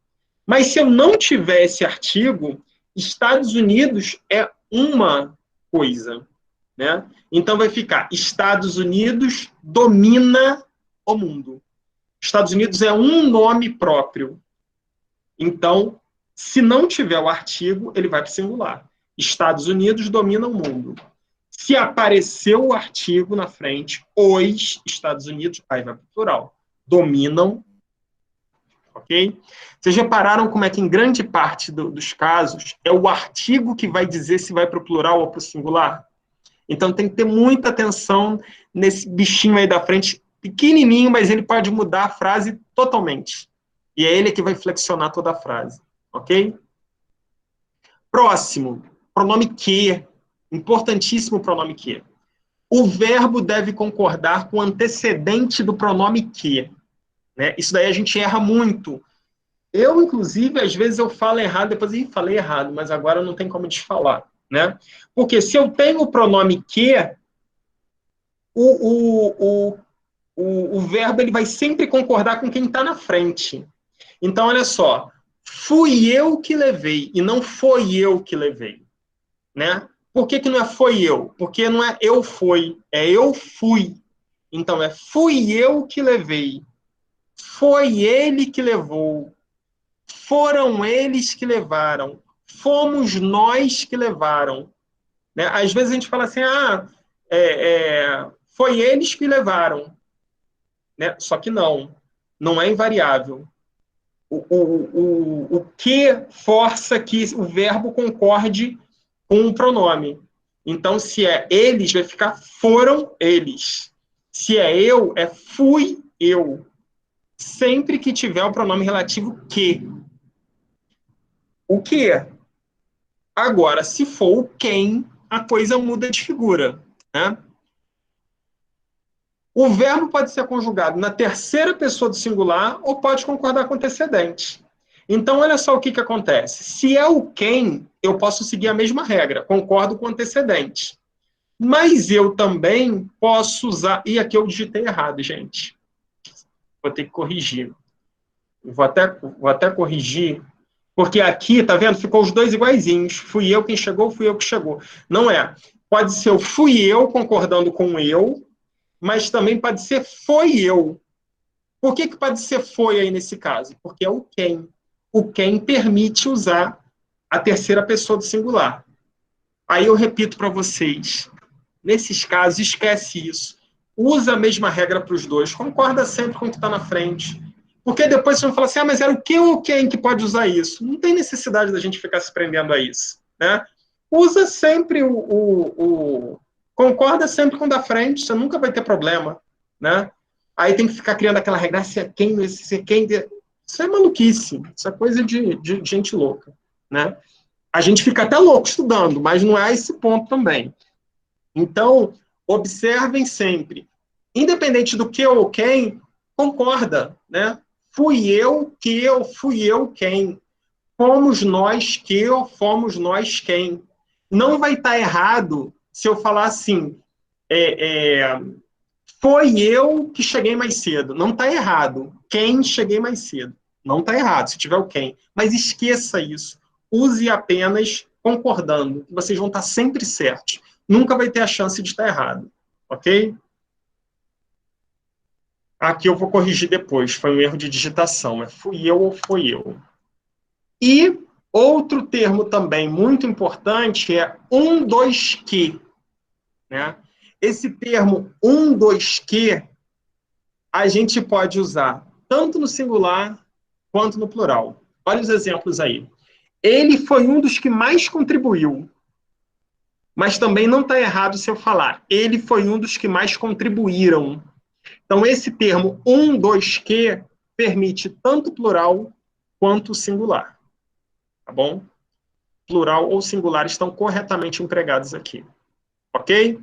Mas se eu não tiver esse artigo, Estados Unidos é uma coisa, né? Então vai ficar Estados Unidos domina o mundo. Estados Unidos é um nome próprio. Então, se não tiver o artigo, ele vai para o singular. Estados Unidos domina o mundo. Se apareceu o artigo na frente, os Estados Unidos, aí vai para o plural. Dominam, ok? Vocês repararam como é que em grande parte dos casos é o artigo que vai dizer se vai para o plural ou para o singular? Então tem que ter muita atenção nesse bichinho aí da frente, pequenininho, mas ele pode mudar a frase totalmente. E é ele que vai flexionar toda a frase, ok? Próximo, pronome que. Importantíssimo pronome que. O verbo deve concordar com o antecedente do pronome que. Né? Isso daí a gente erra muito. Eu, inclusive, às vezes eu falo errado, depois eu falei errado, mas agora não tem como desfalar. Né? Porque se eu tenho o pronome que, o verbo ele vai sempre concordar com quem está na frente. Então, olha só. Fui eu que levei e não foi eu que levei. Né? Por que não é foi eu? Porque não é eu fui, é eu fui. Então, é fui eu que levei. Foi ele que levou. Foram eles que levaram. Fomos nós que levaram. Né? Às vezes a gente fala assim, foi eles que levaram. Né? Só que não é invariável. O que força que o verbo concorde com o pronome. Então, se é eles, vai ficar foram eles. Se é eu, é fui eu. Sempre que tiver o pronome relativo que. O que? Agora, se for o quem, a coisa muda de figura. Né? O verbo pode ser conjugado na terceira pessoa do singular ou pode concordar com o antecedente. Então, olha só o que acontece. Se é o quem, eu posso seguir a mesma regra, concordo com o antecedente. Mas eu também posso usar... E aqui eu digitei errado, gente. Vou ter que corrigir. Vou até corrigir, porque aqui, tá vendo? Ficou os dois iguaizinhos. Fui eu quem chegou, fui eu que chegou. Não é. Pode ser o fui eu concordando com eu, mas também pode ser foi eu. Por que pode ser foi aí nesse caso? Porque é o quem. O quem permite usar a terceira pessoa do singular. Aí eu repito para vocês, nesses casos, esquece isso. Usa a mesma regra para os dois, concorda sempre com o que está na frente. Porque depois vocês vão falar assim, mas era o que ou o quem que pode usar isso? Não tem necessidade da gente ficar se prendendo a isso. Né? Usa sempre concorda sempre com o da frente, você nunca vai ter problema. Né? Aí tem que ficar criando aquela regra, se é quem, se é quem... Isso é maluquice, isso é coisa de gente louca, né? A gente fica até louco estudando, mas não é a esse ponto também. Então, observem sempre, independente do que ou quem, concorda, né? Fui eu que ou fui eu quem. Fomos nós que ou fomos nós quem. Não vai estar errado se eu falar assim, foi eu que cheguei mais cedo. Não está errado. Quem cheguei mais cedo. Não está errado, se tiver o quem. Mas esqueça isso. Use apenas concordando. Vocês vão estar sempre certos. Nunca vai ter a chance de estar errado. Ok? Aqui eu vou corrigir depois. Foi um erro de digitação. É fui eu ou foi eu. E outro termo também muito importante é dois, que. Né? Esse termo dois, que a gente pode usar tanto no singular quanto no plural. Olha os exemplos aí. Ele foi um dos que mais contribuiu. Mas também não está errado se eu falar. Ele foi um dos que mais contribuíram. Então, esse termo dois, que permite tanto plural quanto singular. Tá bom? Plural ou singular estão corretamente empregados aqui. Ok?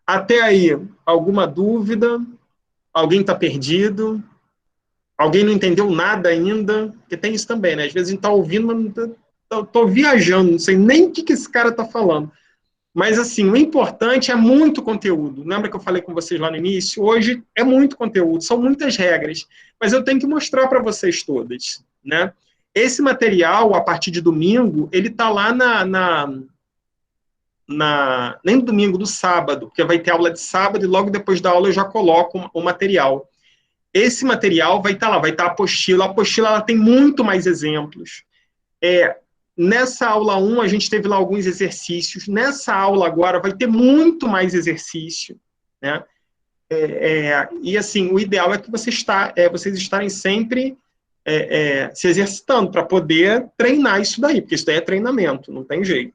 Até aí, alguma dúvida? Alguém está perdido? Alguém não entendeu nada ainda? Porque tem isso também, né? Às vezes a gente está ouvindo, mas estou viajando, não sei nem o que esse cara está falando. Mas, assim, o importante é muito conteúdo. Lembra que eu falei com vocês lá no início? Hoje é muito conteúdo, são muitas regras. Mas eu tenho que mostrar para vocês todas, né? Esse material, a partir de domingo, ele está lá nem no domingo, do sábado, porque vai ter aula de sábado e logo depois da aula eu já coloco o material. Esse material vai estar lá, vai estar a apostila. A apostila ela tem muito mais exemplos. Nessa aula 1, a gente teve lá alguns exercícios. Nessa aula agora vai ter muito mais exercício, né? E assim, o ideal é que vocês estarem sempre se exercitando para poder treinar isso daí, porque isso daí é treinamento, não tem jeito.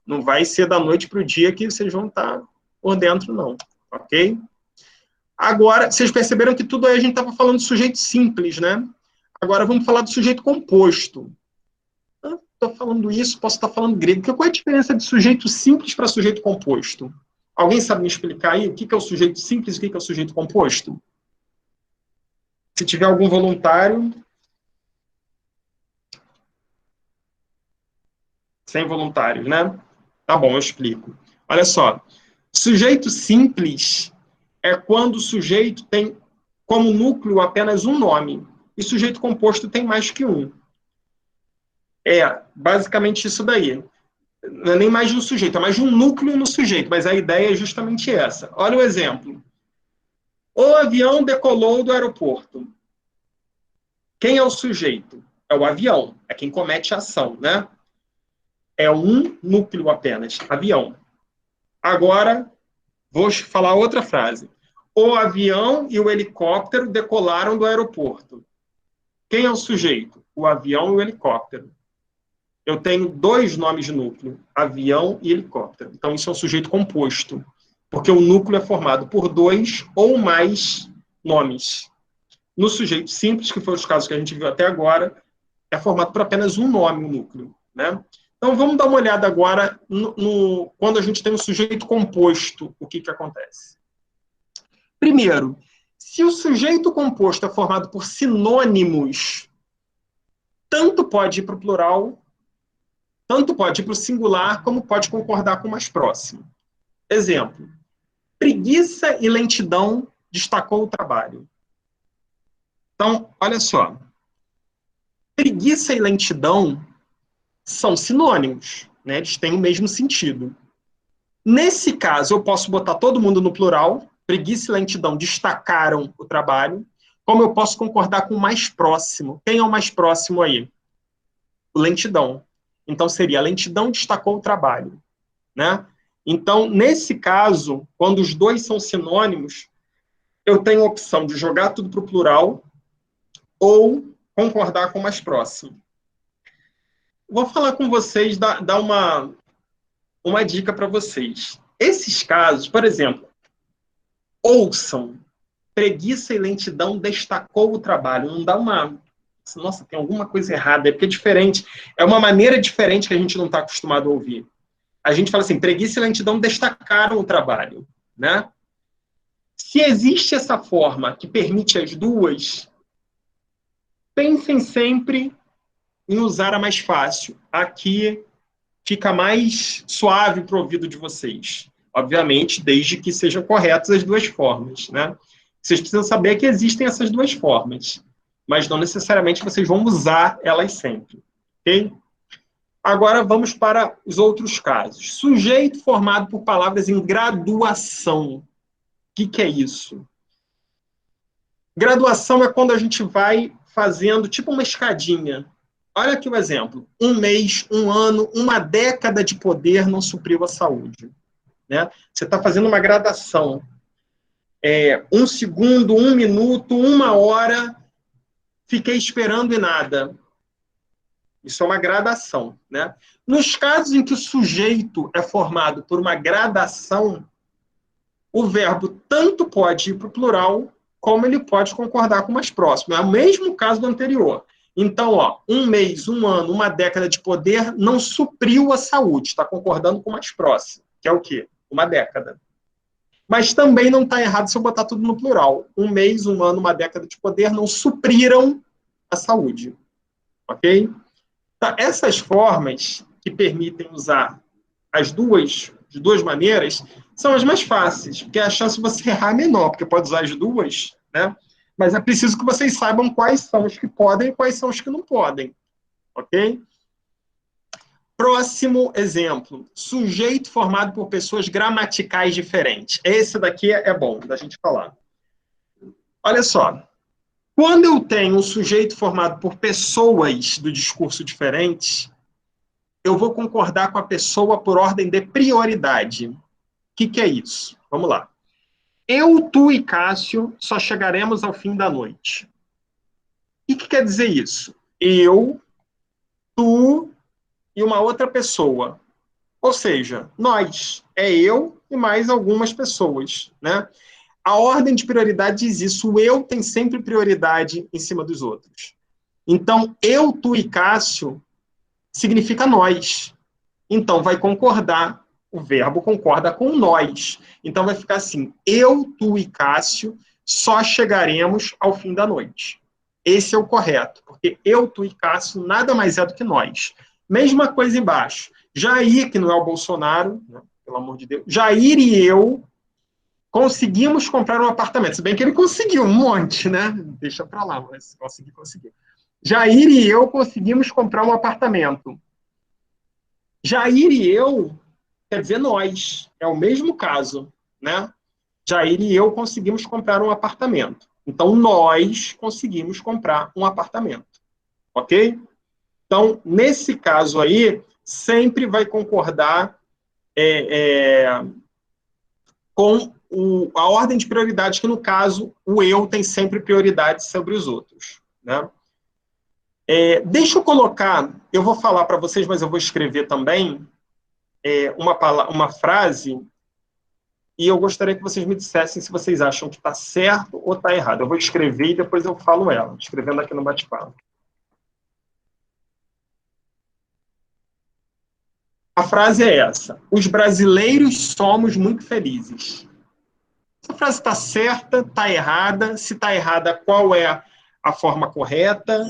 Não vai ser da noite para o dia que vocês vão estar por dentro, não. Ok? Agora, vocês perceberam que tudo aí a gente estava falando de sujeito simples, né? Agora vamos falar do sujeito composto. Estou falando isso, posso estar falando grego. Qual é a diferença de sujeito simples para sujeito composto? Alguém sabe me explicar aí o que é o sujeito simples e o que é o sujeito composto? Se tiver algum voluntário. Sem voluntários, né? Tá bom, eu explico. Olha só. Sujeito simples é quando o sujeito tem como núcleo apenas um nome. E sujeito composto tem mais que um. Basicamente isso daí. Não é nem mais de um sujeito, é mais de um núcleo no sujeito, mas a ideia é justamente essa. Olha o exemplo. O avião decolou do aeroporto. Quem é o sujeito? É o avião, é quem comete a ação, né? É um núcleo apenas, avião. Agora, vou falar outra frase. O avião e o helicóptero decolaram do aeroporto. Quem é o sujeito? O avião e o helicóptero. Eu tenho dois nomes de núcleo, avião e helicóptero. Então, isso é um sujeito composto, porque o núcleo é formado por dois ou mais nomes. No sujeito simples, que foi os casos que a gente viu até agora, é formado por apenas um nome, o núcleo, né? Então, vamos dar uma olhada agora quando a gente tem um sujeito composto, o que acontece. Primeiro, se o sujeito composto é formado por sinônimos, tanto pode ir para o plural, tanto pode ir para o singular, como pode concordar com o mais próximo. Exemplo, preguiça e lentidão destacou o trabalho. Então, olha só. Preguiça e lentidão são sinônimos, né? Eles têm o mesmo sentido. Nesse caso, eu posso botar todo mundo no plural, preguiça e lentidão destacaram o trabalho, como eu posso concordar com o mais próximo. Quem é o mais próximo aí? Lentidão. Então, seria a lentidão destacou o trabalho, né? Então, nesse caso, quando os dois são sinônimos, eu tenho a opção de jogar tudo para o plural ou concordar com o mais próximo. Vou falar com vocês, dar uma dica para vocês. Esses casos, por exemplo, ouçam, preguiça e lentidão destacou o trabalho. Não dá uma... Nossa, tem alguma coisa errada, porque é diferente. É uma maneira diferente que a gente não está acostumado a ouvir. A gente fala assim, preguiça e lentidão destacaram o trabalho, né? Se existe essa forma que permite as duas, pensem sempre em usar a mais fácil. Aqui fica mais suave para o ouvido de vocês. Obviamente, desde que sejam corretas as duas formas, né? Vocês precisam saber que existem essas duas formas, mas não necessariamente vocês vão usar elas sempre, ok? Agora vamos para os outros casos. Sujeito formado por palavras em graduação. O que é isso? Graduação é quando a gente vai fazendo tipo uma escadinha. Olha aqui o exemplo. Um mês, um ano, uma década de poder não supriu a saúde, né? Você está fazendo uma gradação. Um segundo, um minuto, uma hora... Fiquei esperando e nada. Isso é uma gradação, né? Nos casos em que o sujeito é formado por uma gradação, o verbo tanto pode ir para o plural, como ele pode concordar com o mais próximo. É o mesmo caso do anterior. Então, um mês, um ano, uma década de poder não supriu a saúde. Está concordando com o mais próximo, que é o quê? Uma década. Mas também não está errado se eu botar tudo no plural. Um mês, um ano, uma década de poder não supriram a saúde. Ok? Então, essas formas que permitem usar as duas de duas maneiras, são as mais fáceis, porque a chance de você errar é menor, porque pode usar as duas, né? Mas é preciso que vocês saibam quais são os que podem e quais são os que não podem, ok? Próximo exemplo, sujeito formado por pessoas gramaticais diferentes. Esse daqui é bom da gente falar. Olha só, quando eu tenho um sujeito formado por pessoas do discurso diferentes, eu vou concordar com a pessoa por ordem de prioridade. O que é isso? Vamos lá. Eu, tu e Cássio só chegaremos ao fim da noite. O que quer dizer isso? Eu, tu e uma outra pessoa. Ou seja, nós. É eu e mais algumas pessoas, né? A ordem de prioridade diz isso. O eu tem sempre prioridade em cima dos outros. Então, eu, tu e Cássio significa nós. Então, vai concordar, o verbo concorda com nós. Então, vai ficar assim, eu, tu e Cássio só chegaremos ao fim da noite. Esse é o correto, porque eu, tu e Cássio nada mais é do que nós. Mesma coisa embaixo. Jair, que não é o Bolsonaro, né, pelo amor de Deus, Jair e eu conseguimos comprar um apartamento. Se bem que ele conseguiu um monte, né? Deixa pra lá, mas conseguiu. Jair e eu conseguimos comprar um apartamento. Jair e eu, quer dizer nós, é o mesmo caso, né? Jair e eu conseguimos comprar um apartamento. Então, nós conseguimos comprar um apartamento, ok? Então, nesse caso aí, sempre vai concordar com a ordem de prioridades, que no caso, o eu tem sempre prioridade sobre os outros, né? Deixa eu colocar, eu vou falar para vocês, mas eu vou escrever também uma frase, e eu gostaria que vocês me dissessem se vocês acham que está certo ou está errado. Eu vou escrever e depois eu falo ela, escrevendo aqui no bate-papo. A frase é essa: os brasileiros somos muito felizes. Essa frase está certa, está errada? Se está errada, qual é a forma correta?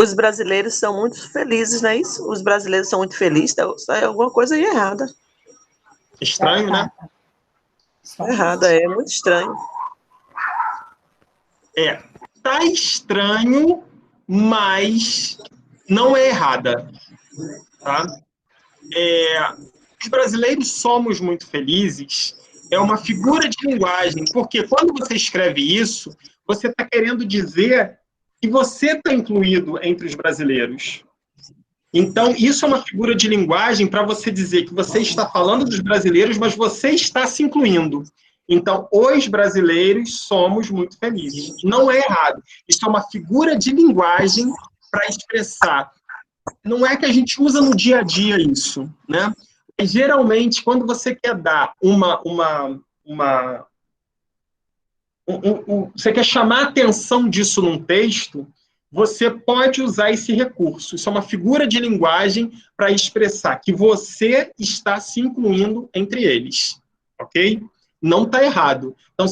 Os brasileiros são muito felizes, não é isso? Os brasileiros são muito felizes, é alguma coisa aí errada. Estranho, né? Errada, é muito estranho. Tá estranho, mas não é errada. Tá? Os brasileiros somos muito felizes é uma figura de linguagem, porque quando você escreve isso, você está querendo dizer que você está incluído entre os brasileiros. Então, isso é uma figura de linguagem para você dizer que você está falando dos brasileiros, mas você está se incluindo. Então, os brasileiros somos muito felizes. Não é errado. Isso é uma figura de linguagem para expressar. Não é que a gente usa no dia a dia isso, né? Mas, geralmente, quando você quer dar você quer chamar a atenção disso num texto, você pode usar esse recurso. Isso é uma figura de linguagem para expressar que você está se incluindo entre eles, ok? Não está errado. Então,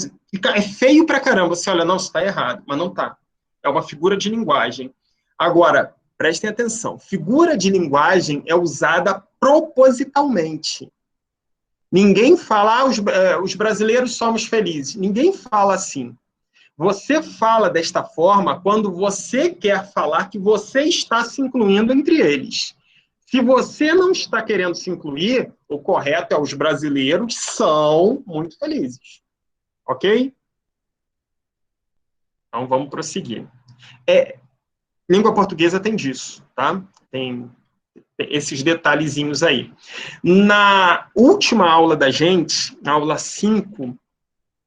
é feio pra caramba. Você olha, não, isso está errado, mas não está. É uma figura de linguagem. Agora, prestem atenção. Figura de linguagem é usada propositalmente. Ninguém fala, os brasileiros somos felizes. Ninguém fala assim. Você fala desta forma quando você quer falar que você está se incluindo entre eles. Se você não está querendo se incluir, o correto é os brasileiros são muito felizes. Ok? Então, vamos prosseguir. Língua portuguesa tem disso, tá? Tem esses detalhezinhos aí. Na última aula da gente, na aula 5,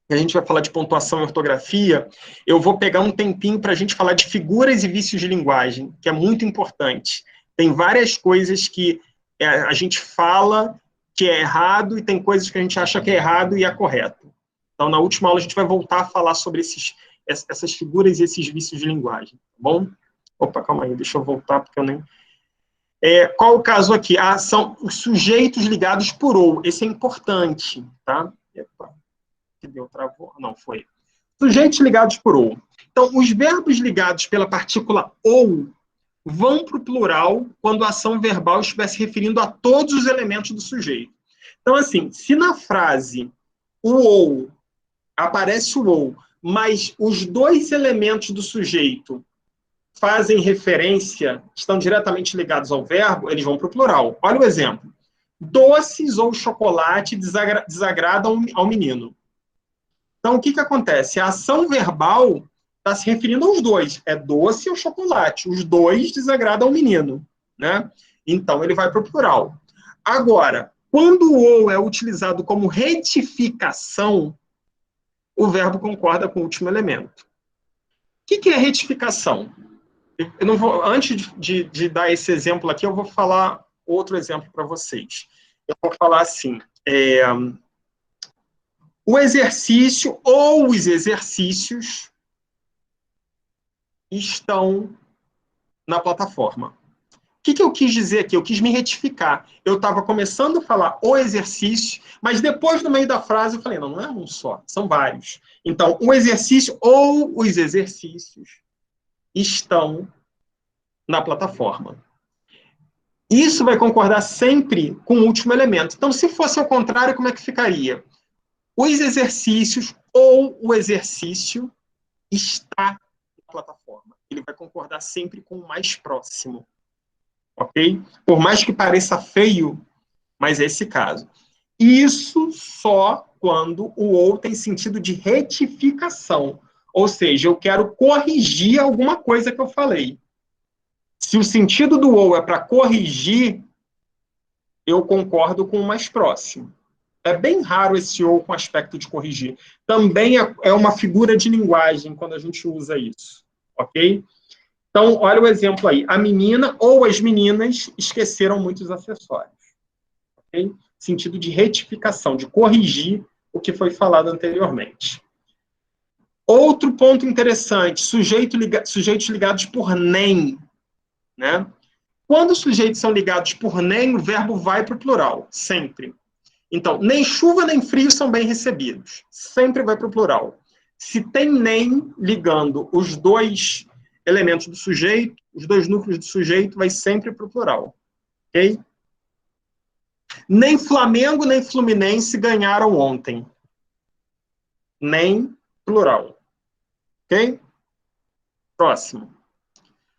que a gente vai falar de pontuação e ortografia, eu vou pegar um tempinho para a gente falar de figuras e vícios de linguagem, que é muito importante. Tem várias coisas que a gente fala que é errado e tem coisas que a gente acha que é errado e é correto. Então, na última aula, a gente vai voltar a falar sobre essas figuras e esses vícios de linguagem, tá bom? Opa, calma aí, deixa eu voltar, porque eu nem... qual o caso aqui? São os sujeitos ligados por ou. Esse é importante, tá? Epa, que deu, travou? Não, foi. Sujeitos ligados por ou. Então, os verbos ligados pela partícula ou vão para o plural quando a ação verbal estiver se referindo a todos os elementos do sujeito. Então, assim, se na frase o ou, aparece o ou, mas os dois elementos do sujeito fazem referência, estão diretamente ligados ao verbo, eles vão para o plural. Olha o exemplo. Doces ou chocolate desagradam ao menino. Então, o que acontece? A ação verbal está se referindo aos dois. É doce ou chocolate. Os dois desagradam ao menino, né? Então, ele vai para o plural. Agora, quando o ou é utilizado como retificação, o verbo concorda com o último elemento. O que é retificação? Eu não vou, antes de dar esse exemplo aqui, eu vou falar outro exemplo para vocês. Eu vou falar assim, o exercício ou os exercícios estão na plataforma. O que eu quis dizer aqui? Eu quis me retificar. Eu estava começando a falar o exercício, mas depois, no meio da frase, eu falei, não é um só, são vários. Então, o exercício ou os exercícios estão na plataforma. Isso vai concordar sempre com o último elemento. Então, se fosse ao contrário, como é que ficaria? Os exercícios ou o exercício está na plataforma. Ele vai concordar sempre com o mais próximo. Ok? Por mais que pareça feio, mas é esse caso. Isso só quando o ou tem sentido de retificação. Ou seja, eu quero corrigir alguma coisa que eu falei. Se o sentido do ou é para corrigir, eu concordo com o mais próximo. É bem raro esse ou com aspecto de corrigir. Também é uma figura de linguagem quando a gente usa isso. Ok? Então, olha o exemplo aí. A menina ou as meninas esqueceram muitos acessórios. Okay? Sentido de retificação, de corrigir o que foi falado anteriormente. Outro ponto interessante, sujeitos ligados por nem. Né? Quando os sujeitos são ligados por nem, o verbo vai para o plural, sempre. Então, nem chuva nem frio são bem recebidos. Sempre vai para o plural. Se tem nem ligando os dois elementos do sujeito, os dois núcleos do sujeito, vai sempre para o plural. Ok? Nem Flamengo, nem Fluminense ganharam ontem. Nem plural. Ok? Próximo.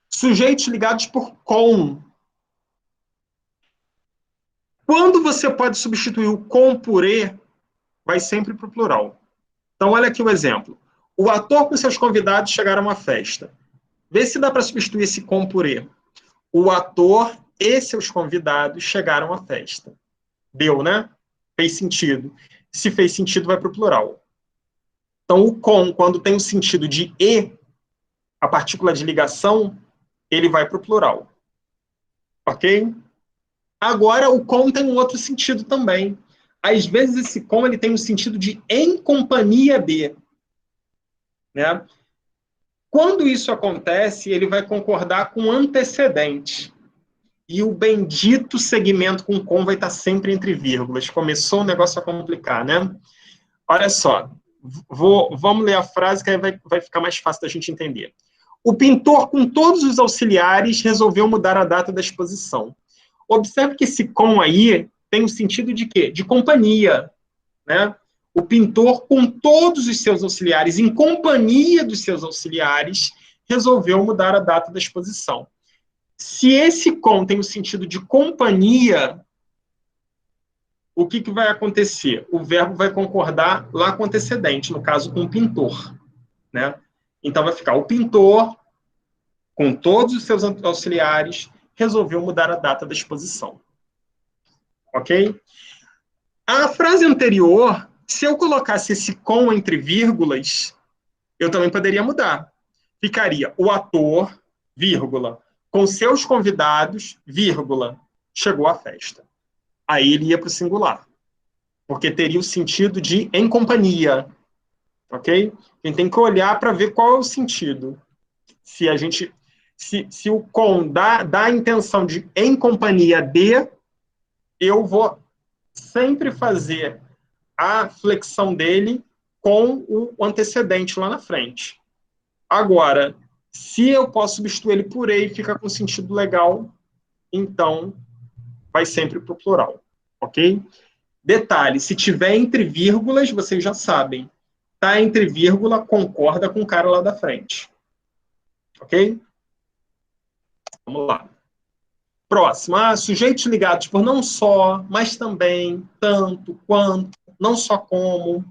Sujeitos ligados por com. Quando você pode substituir o com por e, vai sempre para o plural. Então, olha aqui o exemplo. O ator com seus convidados chegaram a uma festa. Vê se dá para substituir esse com por e. O ator e seus convidados chegaram à festa. Deu, né? Fez sentido. Se fez sentido, vai para o plural. Então, o com, quando tem o sentido de e, a partícula de ligação, ele vai para o plural. Ok? Agora, o com tem um outro sentido também. Às vezes, esse com ele tem um sentido de em companhia de. Né? Quando isso acontece, ele vai concordar com o antecedente. E o bendito segmento com vai estar sempre entre vírgulas. Começou o negócio a complicar, né? Olha só. Vamos ler a frase que aí vai ficar mais fácil da gente entender. O pintor, com todos os auxiliares, resolveu mudar a data da exposição. Observe que esse com aí tem o sentido de quê? De companhia. Né? O pintor, com todos os seus auxiliares, em companhia dos seus auxiliares, resolveu mudar a data da exposição. Se esse com tem o sentido de companhia, o que vai acontecer? O verbo vai concordar lá com o antecedente, no caso, com o pintor. Né? Então, vai ficar o pintor, com todos os seus auxiliares, resolveu mudar a data da exposição. Ok? A frase anterior, se eu colocasse esse com entre vírgulas, eu também poderia mudar. Ficaria o ator, vírgula, com seus convidados, vírgula, chegou à festa. Aí ele ia para o singular. Porque teria o sentido de em companhia. Ok? A gente tem que olhar para ver qual é o sentido. Se o com dá a intenção de em companhia de, eu vou sempre fazer a flexão dele com o antecedente lá na frente. Agora, Se eu posso substituir ele por e e fica com sentido legal, então vai sempre para o plural, ok? Detalhe, se tiver entre vírgulas, vocês já sabem. Tá entre vírgula, concorda com o cara lá da frente. Ok? Vamos lá. Próximo. Sujeitos ligados por não só, mas também, tanto, quanto, não só como.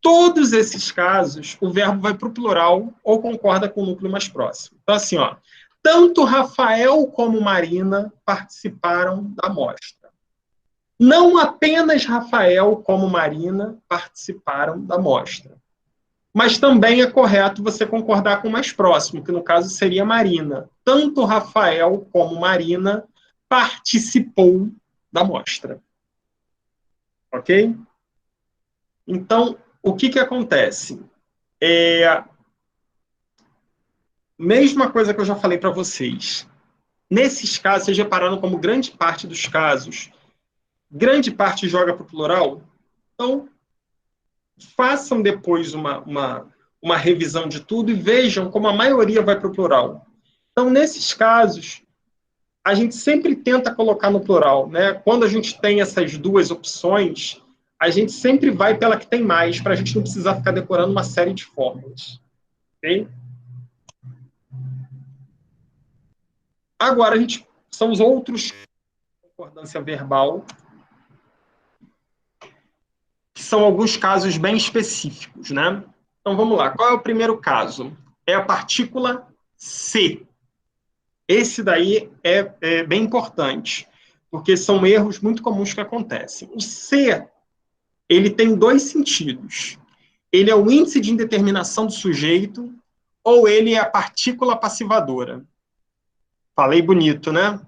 Todos esses casos, o verbo vai para o plural ou concorda com o núcleo mais próximo. Então, assim, ó, tanto Rafael como Marina participaram da amostra. Não apenas Rafael como Marina participaram da amostra. Mas também é correto você concordar com o mais próximo, que no caso seria Marina. Tanto Rafael como Marina participou da amostra. Ok? Então, o que acontece? Mesma coisa que eu já falei para vocês. Nesses casos, vocês repararam como grande parte dos casos, grande parte joga para o plural? Então, façam depois uma revisão de tudo e vejam como a maioria vai para o plural. Então, nesses casos, a gente sempre tenta colocar no plural, né? Quando a gente tem essas duas opções, a gente sempre vai pela que tem mais, para a gente não precisar ficar decorando uma série de fórmulas. Ok? Agora, são os outros concordância verbal, que são alguns casos bem específicos, né? Então, vamos lá. Qual é o primeiro caso? É a partícula se. Esse daí é bem importante, porque são erros muito comuns que acontecem. O se, ele tem dois sentidos. Ele é o índice de indeterminação do sujeito ou ele é a partícula passivadora. Falei bonito, né?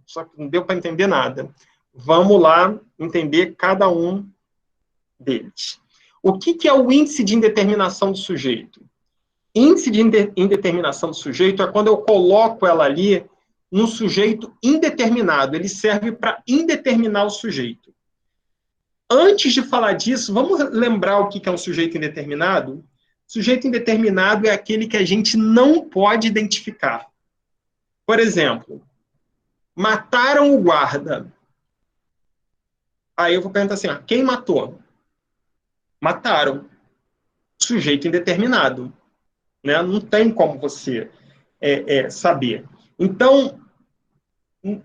Só que não deu para entender nada. Vamos lá entender cada um deles. O que é o índice de indeterminação do sujeito? Índice de indeterminação do sujeito é quando eu coloco ela ali no sujeito indeterminado. Ele serve para indeterminar o sujeito. Antes de falar disso, vamos lembrar o que é um sujeito indeterminado? Sujeito indeterminado é aquele que a gente não pode identificar. Por exemplo, mataram o guarda. Aí eu vou perguntar assim, quem matou? Mataram. Sujeito indeterminado. Né? Não tem como você saber. Então,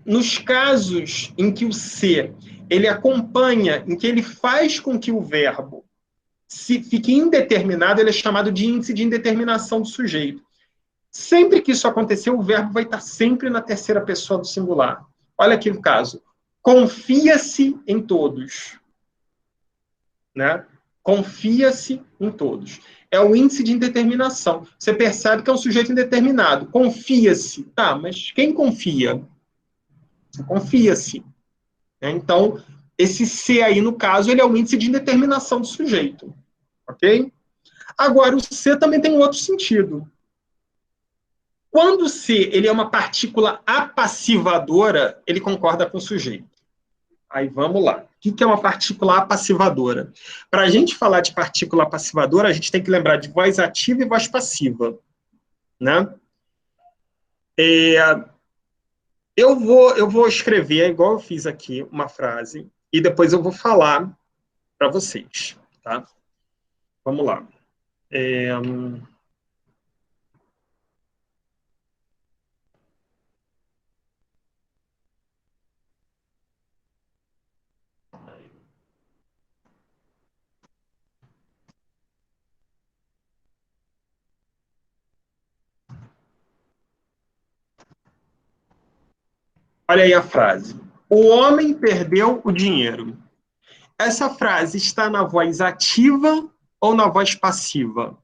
nos casos em que o se, ele acompanha, em que ele faz com que o verbo fique indeterminado, ele é chamado de índice de indeterminação do sujeito. Sempre que isso acontecer, o verbo vai estar sempre na terceira pessoa do singular. Olha aqui o caso. Confia-se em todos. Né? Confia-se em todos. É o índice de indeterminação. Você percebe que é um sujeito indeterminado. Confia-se. Tá, mas quem confia? Confia-se. Então, esse se aí, no caso, ele é o índice de indeterminação do sujeito. Ok? Agora, o se também tem um outro sentido. Quando o se ele é uma partícula apassivadora, ele concorda com o sujeito. Aí vamos lá. O que é uma partícula apassivadora? Para a gente falar de partícula apassivadora, a gente tem que lembrar de voz ativa e voz passiva. Né? Eu vou escrever, igual eu fiz aqui, uma frase, e depois eu vou falar para vocês. Tá? Vamos lá. Olha aí a frase. O homem perdeu o dinheiro. Essa frase está na voz ativa ou na voz passiva?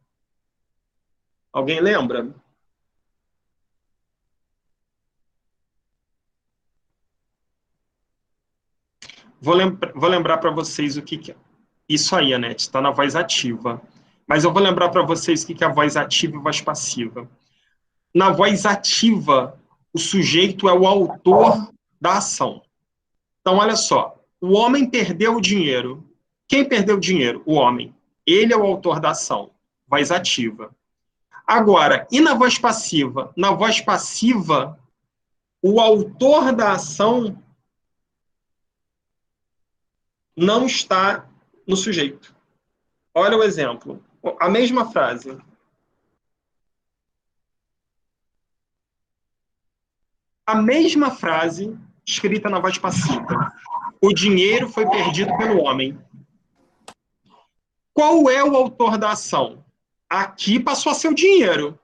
Alguém lembra? Vou lembrar para vocês o que é. Isso aí, Anete, está na voz ativa. Mas eu vou lembrar para vocês o que é a voz ativa e voz passiva. Na voz ativa, o sujeito é o autor da ação. Então, olha só. O homem perdeu o dinheiro. Quem perdeu o dinheiro? O homem. Ele é o autor da ação. Voz ativa. Agora, e na voz passiva? Na voz passiva, o autor da ação não está no sujeito. Olha o exemplo. A mesma frase. A mesma frase escrita na voz passiva. O dinheiro foi perdido pelo homem. Qual é o autor da ação? Aqui passou a ser o dinheiro.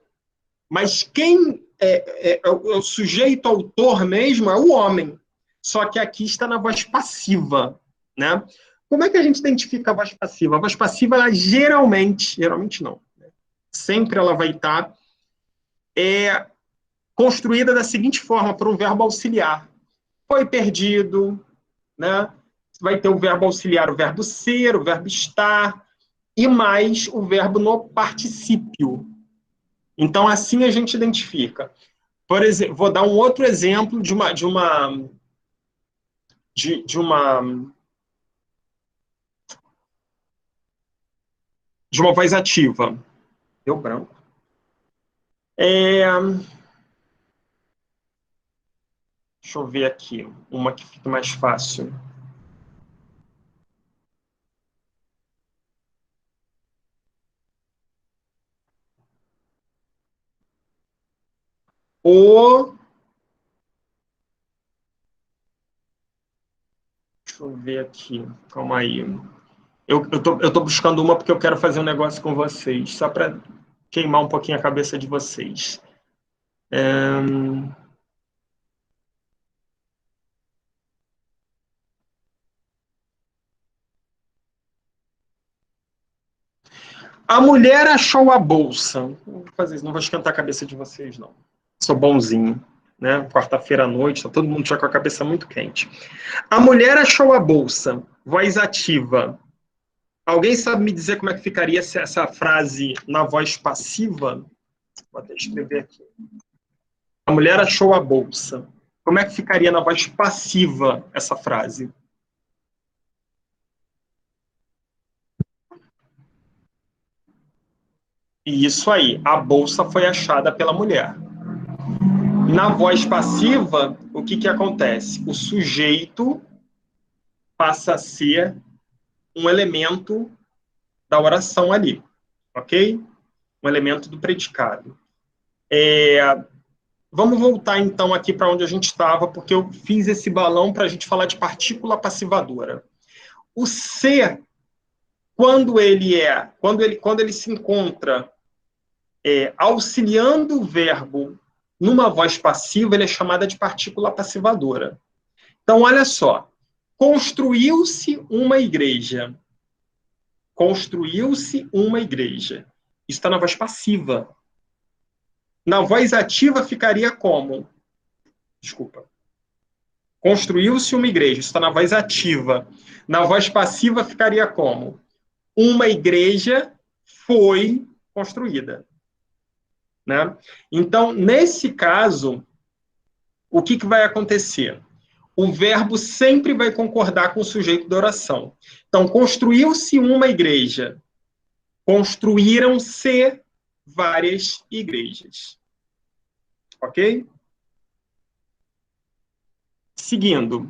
Mas quem é o sujeito autor mesmo é o homem. Só que aqui está na voz passiva, né? Como é que a gente identifica a voz passiva? A voz passiva, ela geralmente não, né? Sempre ela vai estar construída da seguinte forma, por um verbo auxiliar. Foi perdido, né? Vai ter o verbo auxiliar, o verbo ser, o verbo estar, e mais o verbo no particípio. Então, assim a gente identifica. Por exemplo, vou dar um outro exemplo de uma voz ativa. Deu branco. Deixa eu ver aqui, uma que fique mais fácil. Deixa eu ver aqui, calma aí. Eu tô buscando uma porque eu quero fazer um negócio com vocês, só para queimar um pouquinho a cabeça de vocês. A mulher achou a bolsa. Não vou fazer isso, não vou esquentar a cabeça de vocês, não. Sou bonzinho, né? Quarta-feira à noite, tá todo mundo já com a cabeça muito quente. A mulher achou a bolsa. Voz ativa. Alguém sabe me dizer como é que ficaria essa frase na voz passiva? Vou até escrever aqui. A mulher achou a bolsa. Como é que ficaria na voz passiva essa frase? Isso aí, a bolsa foi achada pela mulher. Na voz passiva, o que acontece? O sujeito passa a ser um elemento da oração ali, ok? Um elemento do predicado. Vamos voltar, então, aqui para onde a gente estava, porque eu fiz esse balão para a gente falar de partícula passivadora. O ser, quando ele se encontra auxiliando o verbo numa voz passiva, ele é chamada de partícula passivadora. Então, olha só. Construiu-se uma igreja. Construiu-se uma igreja. Isso está na voz passiva. Na voz ativa ficaria como? Desculpa. Construiu-se uma igreja. Isso está na voz ativa. Na voz passiva ficaria como? Uma igreja foi construída. Né? Então, nesse caso, o que vai acontecer? O verbo sempre vai concordar com o sujeito da oração. Então, construiu-se uma igreja. Construíram-se várias igrejas. Ok? Seguindo.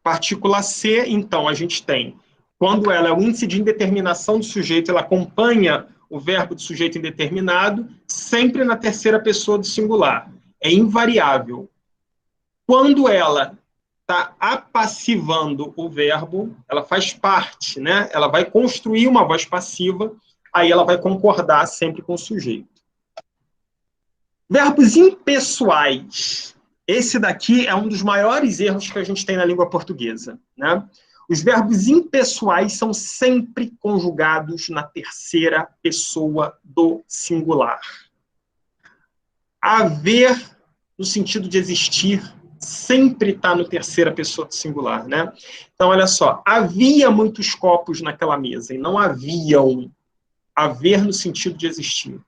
Partícula C, então, a gente tem, quando ela é o índice de indeterminação do sujeito, ela acompanha o verbo do sujeito indeterminado, sempre na terceira pessoa do singular. É invariável. Quando ela está apassivando o verbo, ela faz parte, né? Ela vai construir uma voz passiva, aí ela vai concordar sempre com o sujeito. Verbos impessoais. Esse daqui é um dos maiores erros que a gente tem na língua portuguesa, né? Os verbos impessoais são sempre conjugados na terceira pessoa do singular. Haver, no sentido de existir, sempre está no terceira pessoa do singular, né? Então, olha só. Havia muitos copos naquela mesa, e não haviam. Haver no sentido de existir.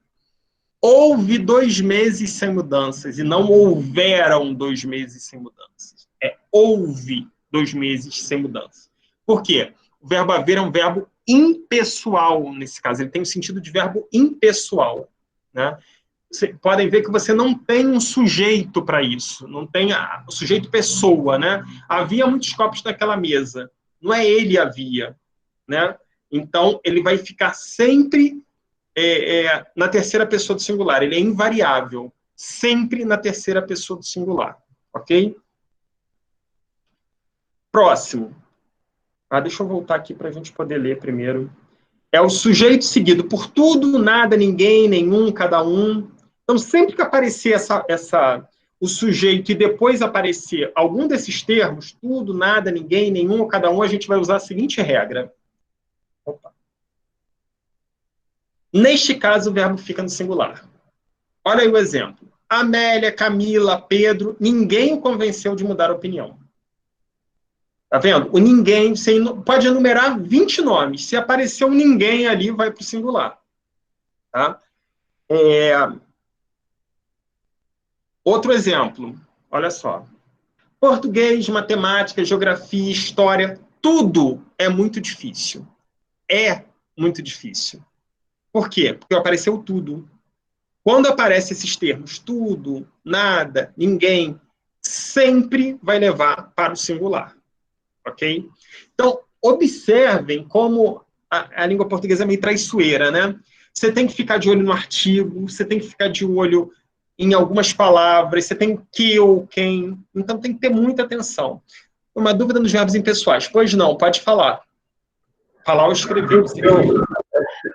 Houve 2 meses sem mudanças, e não houveram 2 meses sem mudanças. Houve 2 meses sem mudanças. Por quê? O verbo haver é um verbo impessoal, nesse caso. Ele tem o sentido de verbo impessoal, né? podem ver que você não tem um sujeito para isso, não tem o sujeito pessoa, né? Havia muitos copos naquela mesa, não é ele havia, né? Então, ele vai ficar sempre na terceira pessoa do singular, ele é invariável, sempre na terceira pessoa do singular, ok? Próximo. Deixa eu voltar aqui para a gente poder ler primeiro. É o sujeito seguido por tudo, nada, ninguém, nenhum, cada um. Então, sempre que aparecer o sujeito e depois aparecer algum desses termos, tudo, nada, ninguém, nenhum, cada um, a gente vai usar a seguinte regra. Opa. Neste caso, o verbo fica no singular. Olha aí o exemplo. Amélia, Camila, Pedro, ninguém o convenceu de mudar a opinião. Tá vendo? O ninguém, você pode enumerar 20 nomes. Se aparecer um ninguém ali, vai para o singular. Tá? Outro exemplo. Olha só. Português, matemática, geografia, história, tudo é muito difícil. É muito difícil. Por quê? Porque apareceu tudo. Quando aparecem esses termos, tudo, nada, ninguém, sempre vai levar para o singular. Ok? Então, observem como a língua portuguesa é meio traiçoeira, né? Você tem que ficar de olho no artigo, você tem que ficar de olho em algumas palavras, você tem que ou quem, então tem que ter muita atenção. Uma dúvida nos verbos impessoais. Pois não, pode falar. Falar ou escrever.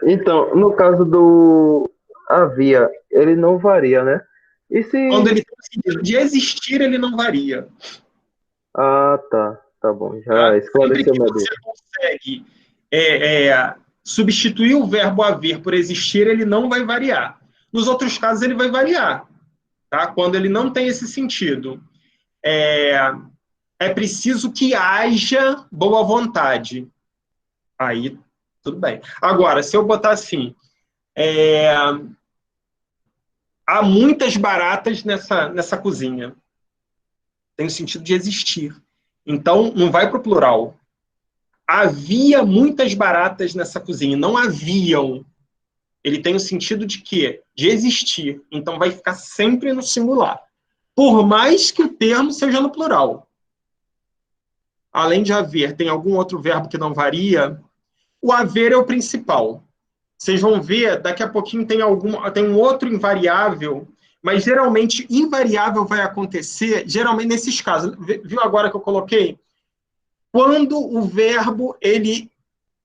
Então, no caso do havia, ele não varia, né? E se... Quando ele tem o sentido de existir, ele não varia. Tá. Tá bom, já esclareceu minha dúvida. Você consegue substituir o verbo haver por existir, ele não vai variar. Nos outros casos, ele vai variar. Tá? Quando ele não tem esse sentido. É preciso que haja boa vontade. Aí, tudo bem. Agora, se eu botar assim, há muitas baratas nessa cozinha. Tem o sentido de existir. Então, não vai para o plural. Havia muitas baratas nessa cozinha. Não haviam. Ele tem o sentido de quê? De existir. Então, vai ficar sempre no singular. Por mais que o termo seja no plural. Além de haver, tem algum outro verbo que não varia? O haver é o principal. Vocês vão ver, daqui a pouquinho tem um outro invariável, mas geralmente invariável vai acontecer, geralmente nesses casos. Viu agora que eu coloquei? Quando o verbo ele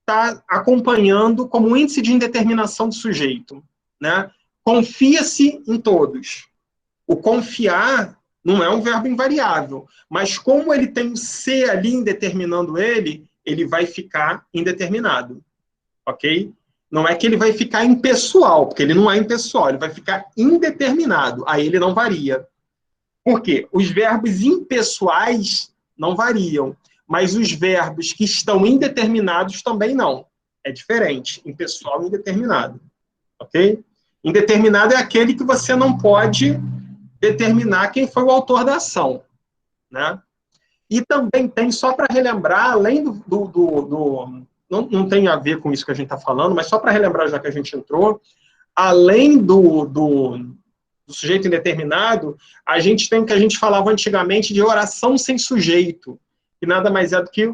está acompanhando como índice de indeterminação do sujeito. Né? Confia-se em todos. O confiar não é um verbo invariável, mas como ele tem o se ali indeterminando ele vai ficar indeterminado. Ok? Não é que ele vai ficar impessoal, porque ele não é impessoal, ele vai ficar indeterminado. Aí ele não varia. Por quê? Os verbos impessoais não variam, mas os verbos que estão indeterminados também não. É diferente, impessoal e indeterminado. Ok? Indeterminado é aquele que você não pode determinar quem foi o autor da ação. Né? E também tem, só para relembrar, além não tem a ver com isso que a gente está falando, mas só para relembrar, já que a gente entrou, além do sujeito indeterminado, a gente tem o que a gente falava antigamente de oração sem sujeito, que nada mais é do que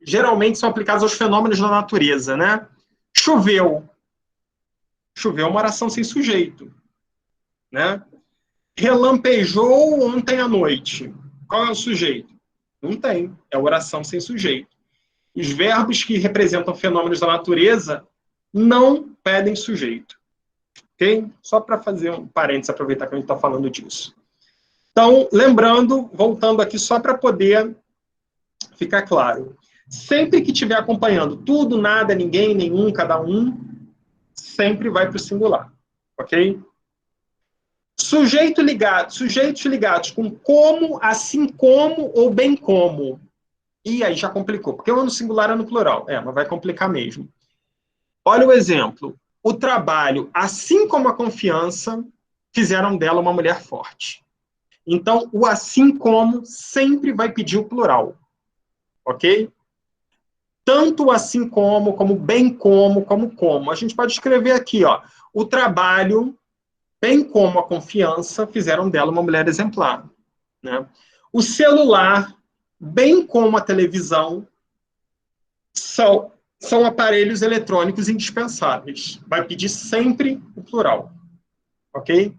geralmente são aplicados aos fenômenos da natureza, né? Choveu. Choveu é uma oração sem sujeito, né? Relampejou ontem à noite. Qual é o sujeito? Não tem. É oração sem sujeito. Os verbos que representam fenômenos da natureza não pedem sujeito. Ok? Só para fazer um parênteses, aproveitar que a gente está falando disso. Então, lembrando, voltando aqui só para poder ficar claro. Sempre que estiver acompanhando tudo, nada, ninguém, nenhum, cada um, sempre vai para o singular. Ok? Sujeitos ligados com como, assim como ou bem como. E aí já complicou, porque ou no singular ou no plural. Mas vai complicar mesmo. Olha o exemplo. O trabalho, assim como a confiança, fizeram dela uma mulher forte. Então, o assim como sempre vai pedir o plural. Ok? tanto assim como bem como. A gente pode escrever aqui, ó, o trabalho, bem como a confiança, fizeram dela uma mulher exemplar, né? O celular, bem como a televisão, são aparelhos eletrônicos indispensáveis. Vai pedir sempre o plural, ok?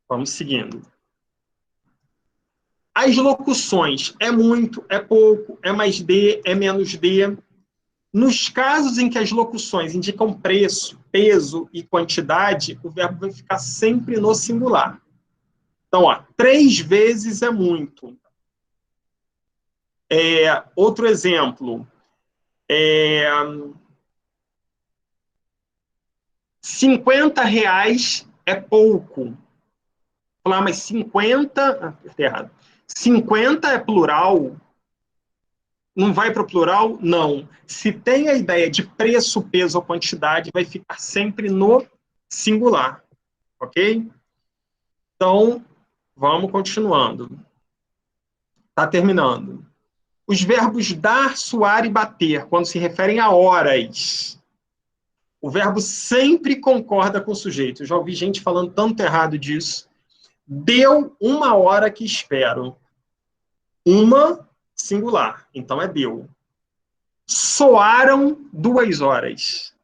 Vamos seguindo. As locuções é muito, é pouco, é mais de, é menos de. Nos casos em que as locuções indicam preço, peso e quantidade, o verbo vai ficar sempre no singular. Então, ó, 3 vezes é muito. Outro exemplo. 50 reais é pouco. Falar, mas 50... errado. 50 é plural? Não vai para o plural? Não. Se tem a ideia de preço, peso ou quantidade, vai ficar sempre no singular. Ok? Então, vamos continuando. Está terminando. Os verbos dar, suar e bater, quando se referem a horas, o verbo sempre concorda com o sujeito. Eu já ouvi gente falando tanto errado disso. Deu 1 hora que espero. Uma, singular. Então é deu. Soaram 2 horas.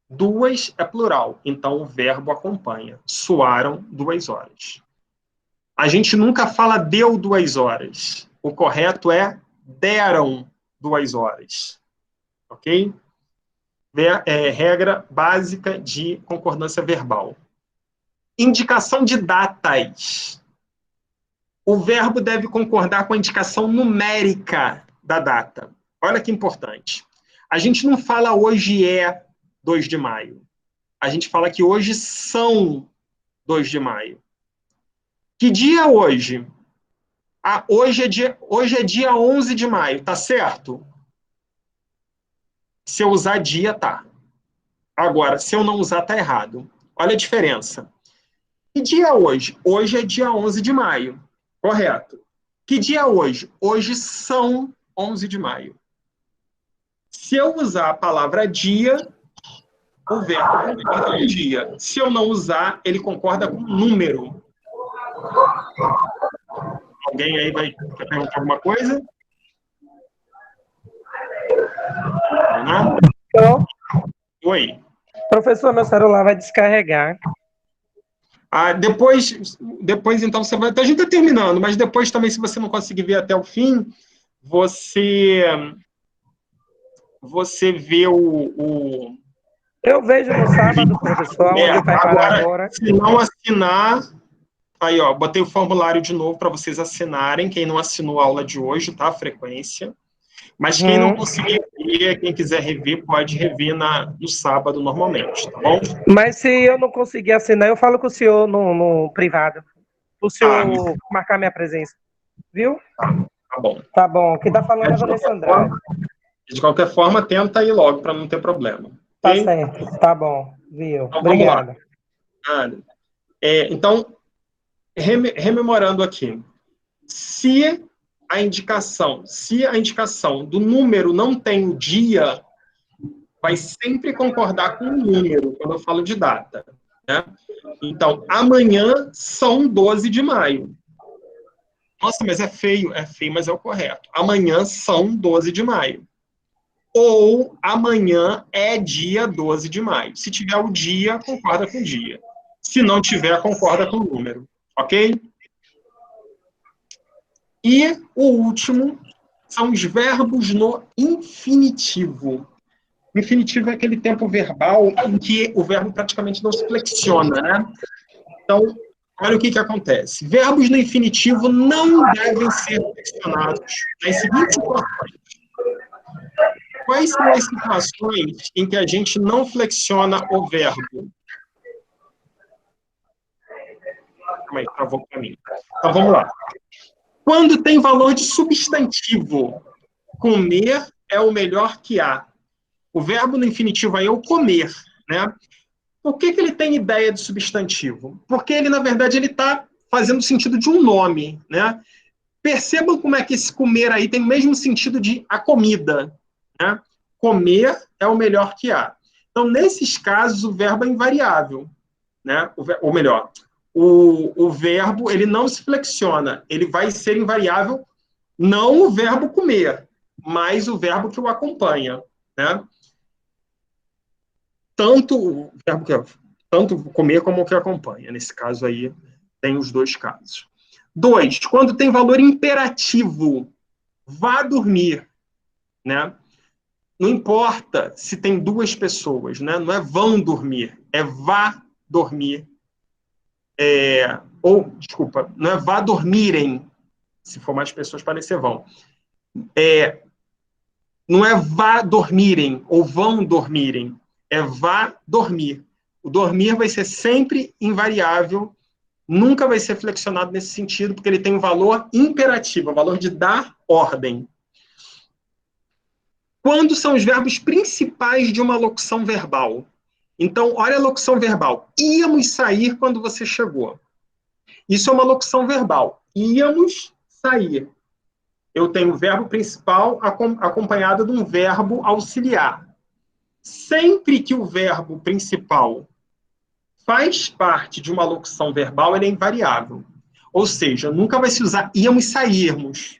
2 é plural. Então o verbo acompanha. Soaram 2 horas. A gente nunca fala deu 2 horas. O correto é deram 2 horas. Ok? Regra básica de concordância verbal. Indicação de datas. O verbo deve concordar com a indicação numérica da data. Olha que importante. A gente não fala hoje é 2 de maio. A gente fala que hoje são 2 de maio. Que dia é hoje? Hoje é dia 11 de maio, tá certo? Se eu usar dia, tá. Agora, se eu não usar, tá errado. Olha a diferença. Que dia é hoje? Hoje é dia 11 de maio. Correto. Que dia é hoje? Hoje são 11 de maio. Se eu usar a palavra dia, o verbo concorda com dia. Se eu não usar, ele concorda com número. Alguém aí quer perguntar alguma coisa? Não? Então, Oi. professor, meu celular vai descarregar. Depois, então, você vai... A gente está terminando, mas depois também, se você não conseguir ver até o fim, você vê o... Eu vejo no sábado, professor, onde vai parar agora. Se não assinar... Aí, ó, botei o formulário de novo para vocês assinarem, quem não assinou a aula de hoje, tá? A frequência. Mas quem não conseguir ver, quem quiser rever, pode rever no sábado normalmente, tá bom? Mas se eu não conseguir assinar, eu falo com o senhor no privado. O senhor marcar minha presença. Viu? Tá bom. Tá bom. Quem tá falando é a Vanessa Andrade. De qualquer forma, tenta ir logo para não ter problema. Tá Okay? certo. Tá bom. Viu? Então, obrigado. Então, rememorando aqui. Se a indicação do número não tem o dia, vai sempre concordar com o número, quando eu falo de data. Né? Então, amanhã são 12 de maio. Nossa, mas é feio, mas é o correto. Amanhã são 12 de maio. Ou amanhã é dia 12 de maio. Se tiver o dia, concorda com o dia. Se não tiver, concorda com o número. Ok? E o último são os verbos no infinitivo. O infinitivo é aquele tempo verbal em que o verbo praticamente não se flexiona, né? Então, olha o que acontece. Verbos no infinitivo não devem ser flexionados nas seguintes situações. Quais são as situações em que a gente não flexiona o verbo? Calma aí, travou para mim. Então, vamos lá. Quando tem valor de substantivo, comer é o melhor que há. O verbo no infinitivo aí é o comer, né? Por que ele tem ideia de substantivo? Porque ele, na verdade, ele está fazendo o sentido de um nome, né? Percebam como é que esse comer aí tem o mesmo sentido de a comida, né? Comer é o melhor que há. Então, nesses casos, o verbo é invariável, né? Ou melhor, o verbo ele não se flexiona, ele vai ser invariável, não o verbo comer, mas o verbo que o acompanha, né? Tanto o verbo tanto comer como o que acompanha. Nesse caso aí, tem os dois casos. 2, quando tem valor imperativo, vá dormir, né? Não importa se tem duas pessoas, né? Não é vão dormir, é vá dormir. Desculpa, não é vá dormirem, se for mais pessoas, podem ser vão. Não é vá dormirem ou vão dormirem, é vá dormir. O dormir vai ser sempre invariável, nunca vai ser flexionado nesse sentido, porque ele tem um valor imperativo, o valor de dar ordem. Quando são os verbos principais de uma locução verbal? Então, olha a locução verbal. Íamos sair quando você chegou. Isso é uma locução verbal. Íamos sair. Eu tenho o verbo principal acompanhado de um verbo auxiliar. Sempre que o verbo principal faz parte de uma locução verbal, ele é invariável. Ou seja, nunca vai se usar íamos sairmos,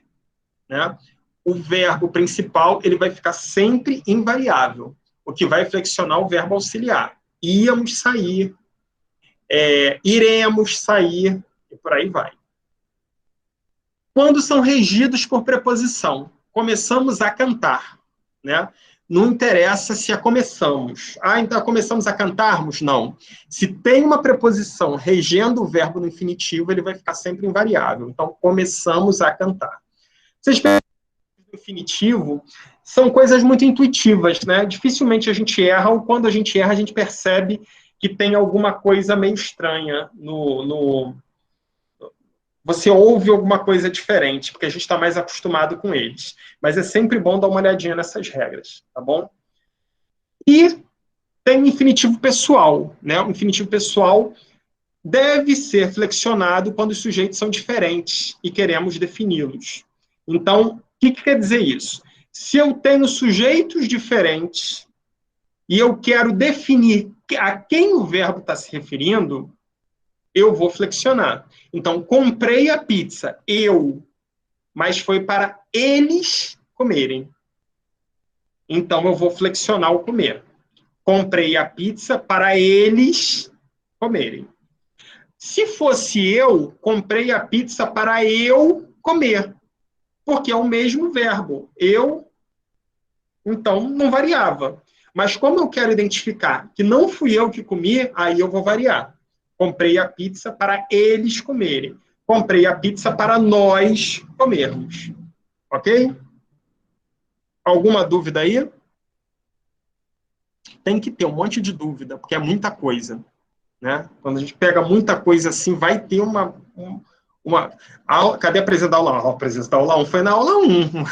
né? O verbo principal ele vai ficar sempre invariável, o que vai flexionar o verbo auxiliar. Íamos sair, iremos sair, e por aí vai. Quando são regidos por preposição, começamos a cantar, né? Não interessa se a começamos. Então começamos a cantarmos? Não. Se tem uma preposição regendo o verbo no infinitivo, ele vai ficar sempre invariável. Então, começamos a cantar. Vocês percebem que o infinitivo são coisas muito intuitivas, né? Dificilmente a gente erra, ou quando a gente erra, a gente percebe que tem alguma coisa meio estranha Você ouve alguma coisa diferente, porque a gente está mais acostumado com eles. Mas é sempre bom dar uma olhadinha nessas regras, tá bom? E tem o infinitivo pessoal, né? O infinitivo pessoal deve ser flexionado quando os sujeitos são diferentes e queremos defini-los. Então, o que quer dizer isso? Se eu tenho sujeitos diferentes e eu quero definir a quem o verbo está se referindo, eu vou flexionar. Então, comprei a pizza, mas foi para eles comerem. Então, eu vou flexionar o comer. Comprei a pizza para eles comerem. Se fosse eu, comprei a pizza para eu comer. Porque é o mesmo verbo. Então, não variava. Mas como eu quero identificar que não fui eu que comi, aí eu vou variar. Comprei a pizza para eles comerem. Comprei a pizza para nós comermos. Ok? Alguma dúvida aí? Tem que ter um monte de dúvida, porque é muita coisa. Né? Quando a gente pega muita coisa assim, vai ter uma cadê a presença da aula 1? A presença da aula 1 foi na aula 1.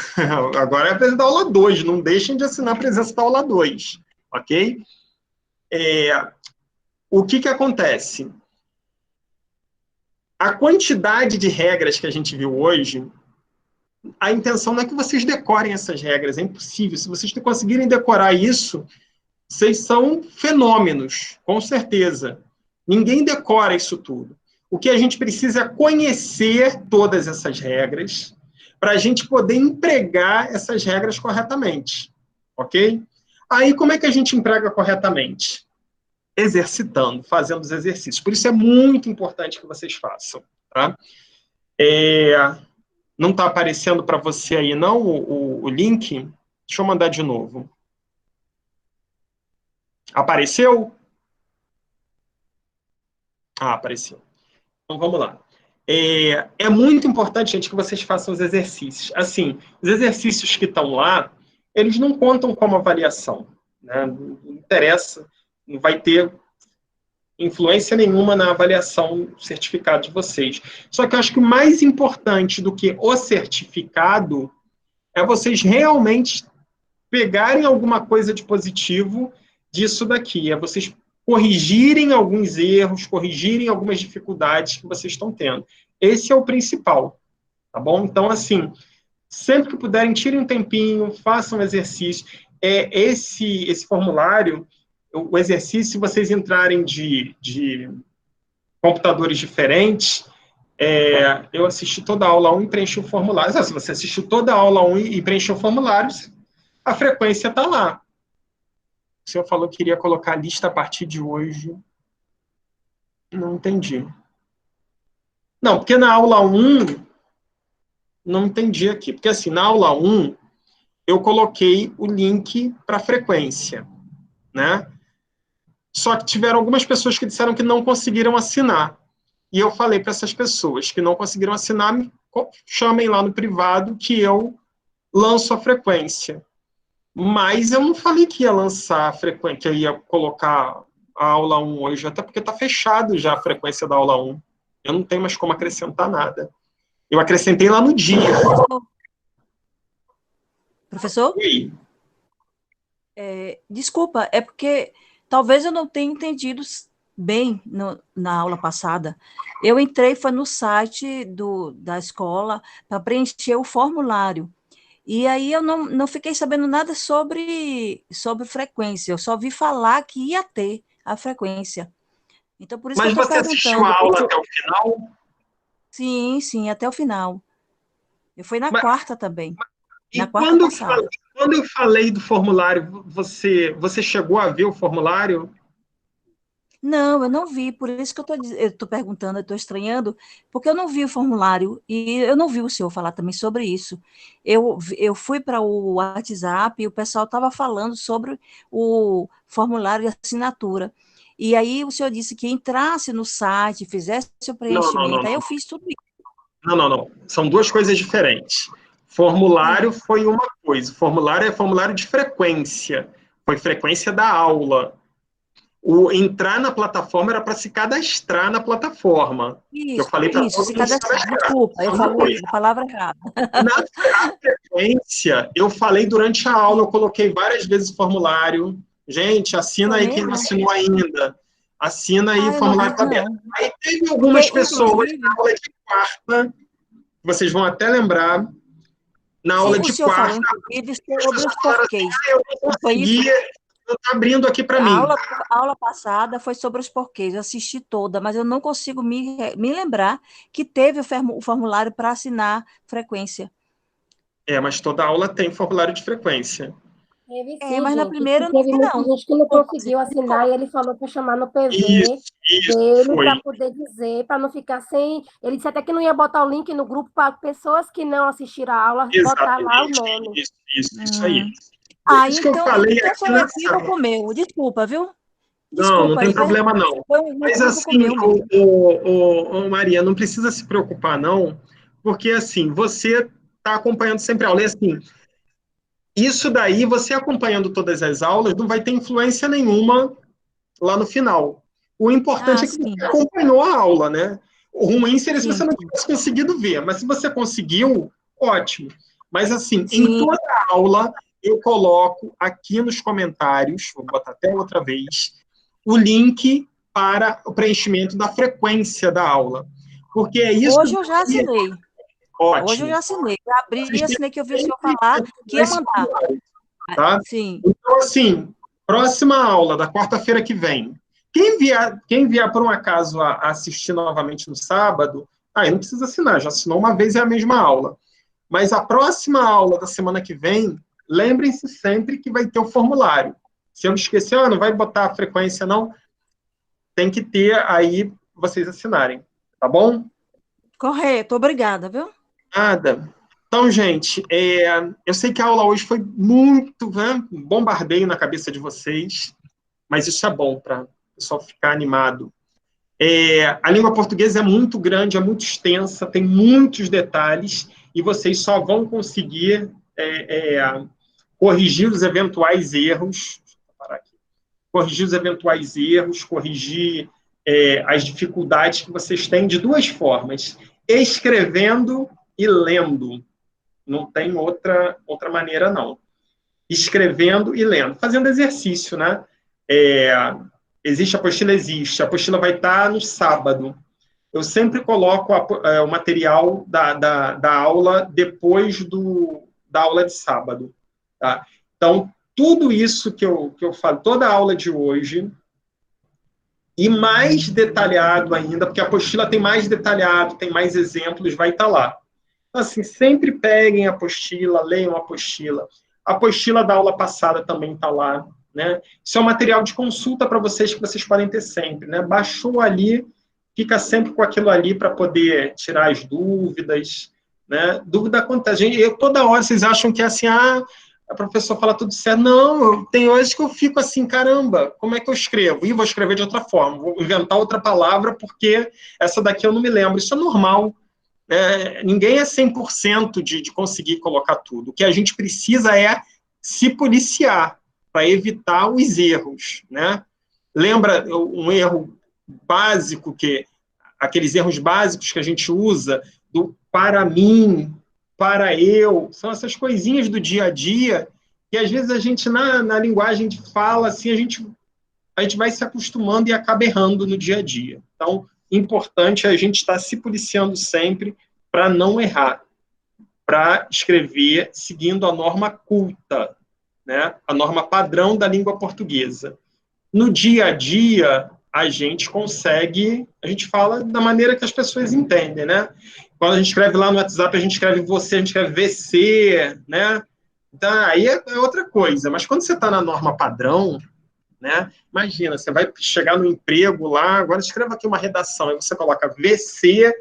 Agora é a presença da aula 2. Não deixem de assinar a presença da aula 2. Ok? O que acontece? A quantidade de regras que a gente viu hoje, a intenção não é que vocês decorem essas regras, é impossível. Se vocês conseguirem decorar isso, vocês são fenômenos, com certeza. Ninguém decora isso tudo. O que a gente precisa é conhecer todas essas regras para a gente poder empregar essas regras corretamente. Ok? Aí, como é que a gente emprega corretamente? Exercitando, fazendo os exercícios. Por isso é muito importante que vocês façam. Tá? Não está aparecendo para você aí, não, o link? Deixa eu mandar de novo. Apareceu? Apareceu. Então, vamos lá. É muito importante, gente, que vocês façam os exercícios. Assim, os exercícios que estão lá, eles não contam como avaliação. Né? Não interessa, não vai ter influência nenhuma na avaliação do certificado de vocês. Só que eu acho que o mais importante do que o certificado é vocês realmente pegarem alguma coisa de positivo disso daqui, é vocês corrigirem alguns erros, corrigirem algumas dificuldades que vocês estão tendo. Esse é o principal, tá bom? Então, assim, sempre que puderem, tirem um tempinho, façam um exercício. Esse formulário, o exercício, se vocês entrarem de computadores diferentes, eu assisti toda a aula 1 e preenchi o formulário. Se você assistiu toda a aula 1 e preencheu o formulário, a frequência está lá. O senhor falou que iria colocar a lista a partir de hoje. Não entendi. Não, porque na aula 1, não entendi aqui. Porque assim, na aula 1, eu coloquei o link para a frequência, né? Só que tiveram algumas pessoas que disseram que não conseguiram assinar. E eu falei para essas pessoas que não conseguiram assinar, me chamem lá no privado que eu lanço a frequência. Mas eu não falei que ia lançar a frequência, que eu ia colocar a aula 1 hoje, até porque está fechado já a frequência da aula 1. Eu não tenho mais como acrescentar nada. Eu acrescentei lá no dia. Professor? Oi. Desculpa, é porque talvez eu não tenha entendido bem na aula passada. Eu entrei, foi no site da escola para preencher o formulário. E aí eu não fiquei sabendo nada sobre frequência. Eu só vi falar que ia ter a frequência. Então, por isso Mas que eu estou você perguntando. assistiu a aula até o final? Sim, até o final. Eu fui na Mas- quarta também. E Na quarta quando passada. quando eu falei do formulário, você chegou a ver o formulário? Não, eu não vi, por isso que eu estou perguntando, eu estou estranhando, porque eu não vi o formulário e eu não vi o senhor falar também sobre isso. Eu fui para o WhatsApp e o pessoal estava falando sobre o formulário de assinatura. E aí o senhor disse que entrasse no site, fizesse o preenchimento, aí eu fiz tudo isso. Não. São duas coisas diferentes. Formulário foi uma coisa. Formulário é formulário de frequência. Foi frequência da aula. O entrar na plataforma era para se cadastrar na plataforma. Eu falei para Isso, se cadastrar. Desculpa, eu falei a palavra errada. Na frequência, eu falei durante a aula, eu coloquei várias vezes o formulário. Gente, assina aí quem não assinou ainda. Assina aí, o formulário está aberto. Aí teve algumas pessoas na aula de quarta, vocês vão até lembrar, na aula de o senhor quarta, falou, inclusive, sobre os porquês. eu não consegui, não está abrindo aqui para mim. A aula passada foi sobre os porquês, eu assisti toda, mas eu não consigo me lembrar que teve o formulário para assinar frequência. Mas toda aula tem formulário de frequência. Teve sim, mas gente. na primeira E teve muita não. gente que não conseguiu assinar e ele falou para chamar no PV dele para poder dizer, para não ficar sem. Ele disse até que não ia botar o link no grupo para pessoas que não assistiram a aula botar lá o nome. Isso aí. Isso que eu falei então aqui foi um equívoco meu. Desculpa, viu? Não tem problema não. Mas assim, Maria, não precisa se preocupar não, porque assim, você está acompanhando sempre a aula. E assim, isso daí, você acompanhando todas as aulas, não vai ter influência nenhuma lá no final. O importante é que você acompanhou a aula, né? O ruim seria se você não tivesse conseguido ver, mas se você conseguiu, ótimo. Mas assim, em toda a aula, eu coloco aqui nos comentários, vou botar até outra vez, o link para o preenchimento da frequência da aula. Porque é isso. Hoje eu já assinei. Ótimo. Hoje eu já assinei. Eu abri e assinei que eu vi o senhor falar que ia mandar. Tá? Sim. Então, assim, próxima aula, da quarta-feira que vem. Quem vier por um acaso a assistir novamente no sábado, aí não precisa assinar, já assinou uma vez, é a mesma aula. Mas a próxima aula da semana que vem, lembrem-se sempre que vai ter o formulário. Se eu esquecer, não vai botar a frequência, não. Tem que ter aí vocês assinarem. Tá bom? Correto, obrigada, viu? Nada. Então, gente, eu sei que a aula hoje foi muito, né, bombardeio na cabeça de vocês, mas isso é bom para o pessoal ficar animado. A língua portuguesa é muito grande, é muito extensa, tem muitos detalhes, e vocês só vão conseguir corrigir os eventuais erros. Deixa eu parar aqui. Corrigir os eventuais erros, corrigir as dificuldades que vocês têm de duas formas: escrevendo e lendo. Não tem outra maneira, não. Escrevendo e lendo. Fazendo exercício, né? Existe a apostila? Existe. A apostila vai estar no sábado. eu sempre coloco o material da aula depois da aula de sábado. Tá? Então, tudo isso que eu falo, toda a aula de hoje, e mais detalhado ainda, porque a apostila tem mais detalhado, tem mais exemplos, vai estar lá. Então, assim, sempre peguem a apostila, leiam a apostila. A apostila da aula passada também está lá. Né? Isso é um material de consulta para vocês que vocês podem ter sempre. Né? Baixou ali, fica sempre com aquilo ali para poder tirar as dúvidas. Né? Dúvida acontece. Toda hora vocês acham que é assim, a professora fala tudo certo. Não, tem horas que eu fico assim, caramba, como é que eu escrevo? Vou escrever de outra forma, vou inventar outra palavra, porque essa daqui eu não me lembro. Isso é normal. Ninguém é 100% de conseguir colocar tudo. O que a gente precisa é se policiar para evitar os erros. Né? Lembra um erro básico, aqueles erros básicos que a gente usa, do para mim, para eu, são essas coisinhas do dia a dia, que às vezes a gente, na linguagem de fala, assim, a gente vai se acostumando e acaba errando no dia a dia. Então, importante é a gente estar se policiando sempre para não errar, para escrever seguindo a norma culta, né? A norma padrão da língua portuguesa. No dia a dia, a gente fala da maneira que as pessoas entendem, né? Quando a gente escreve lá no WhatsApp, a gente escreve você, a gente escreve VC, né? Então, aí é outra coisa. Mas quando você está na norma padrão, né? Imagina, você vai chegar no emprego lá, agora escreva aqui uma redação, aí você coloca VC,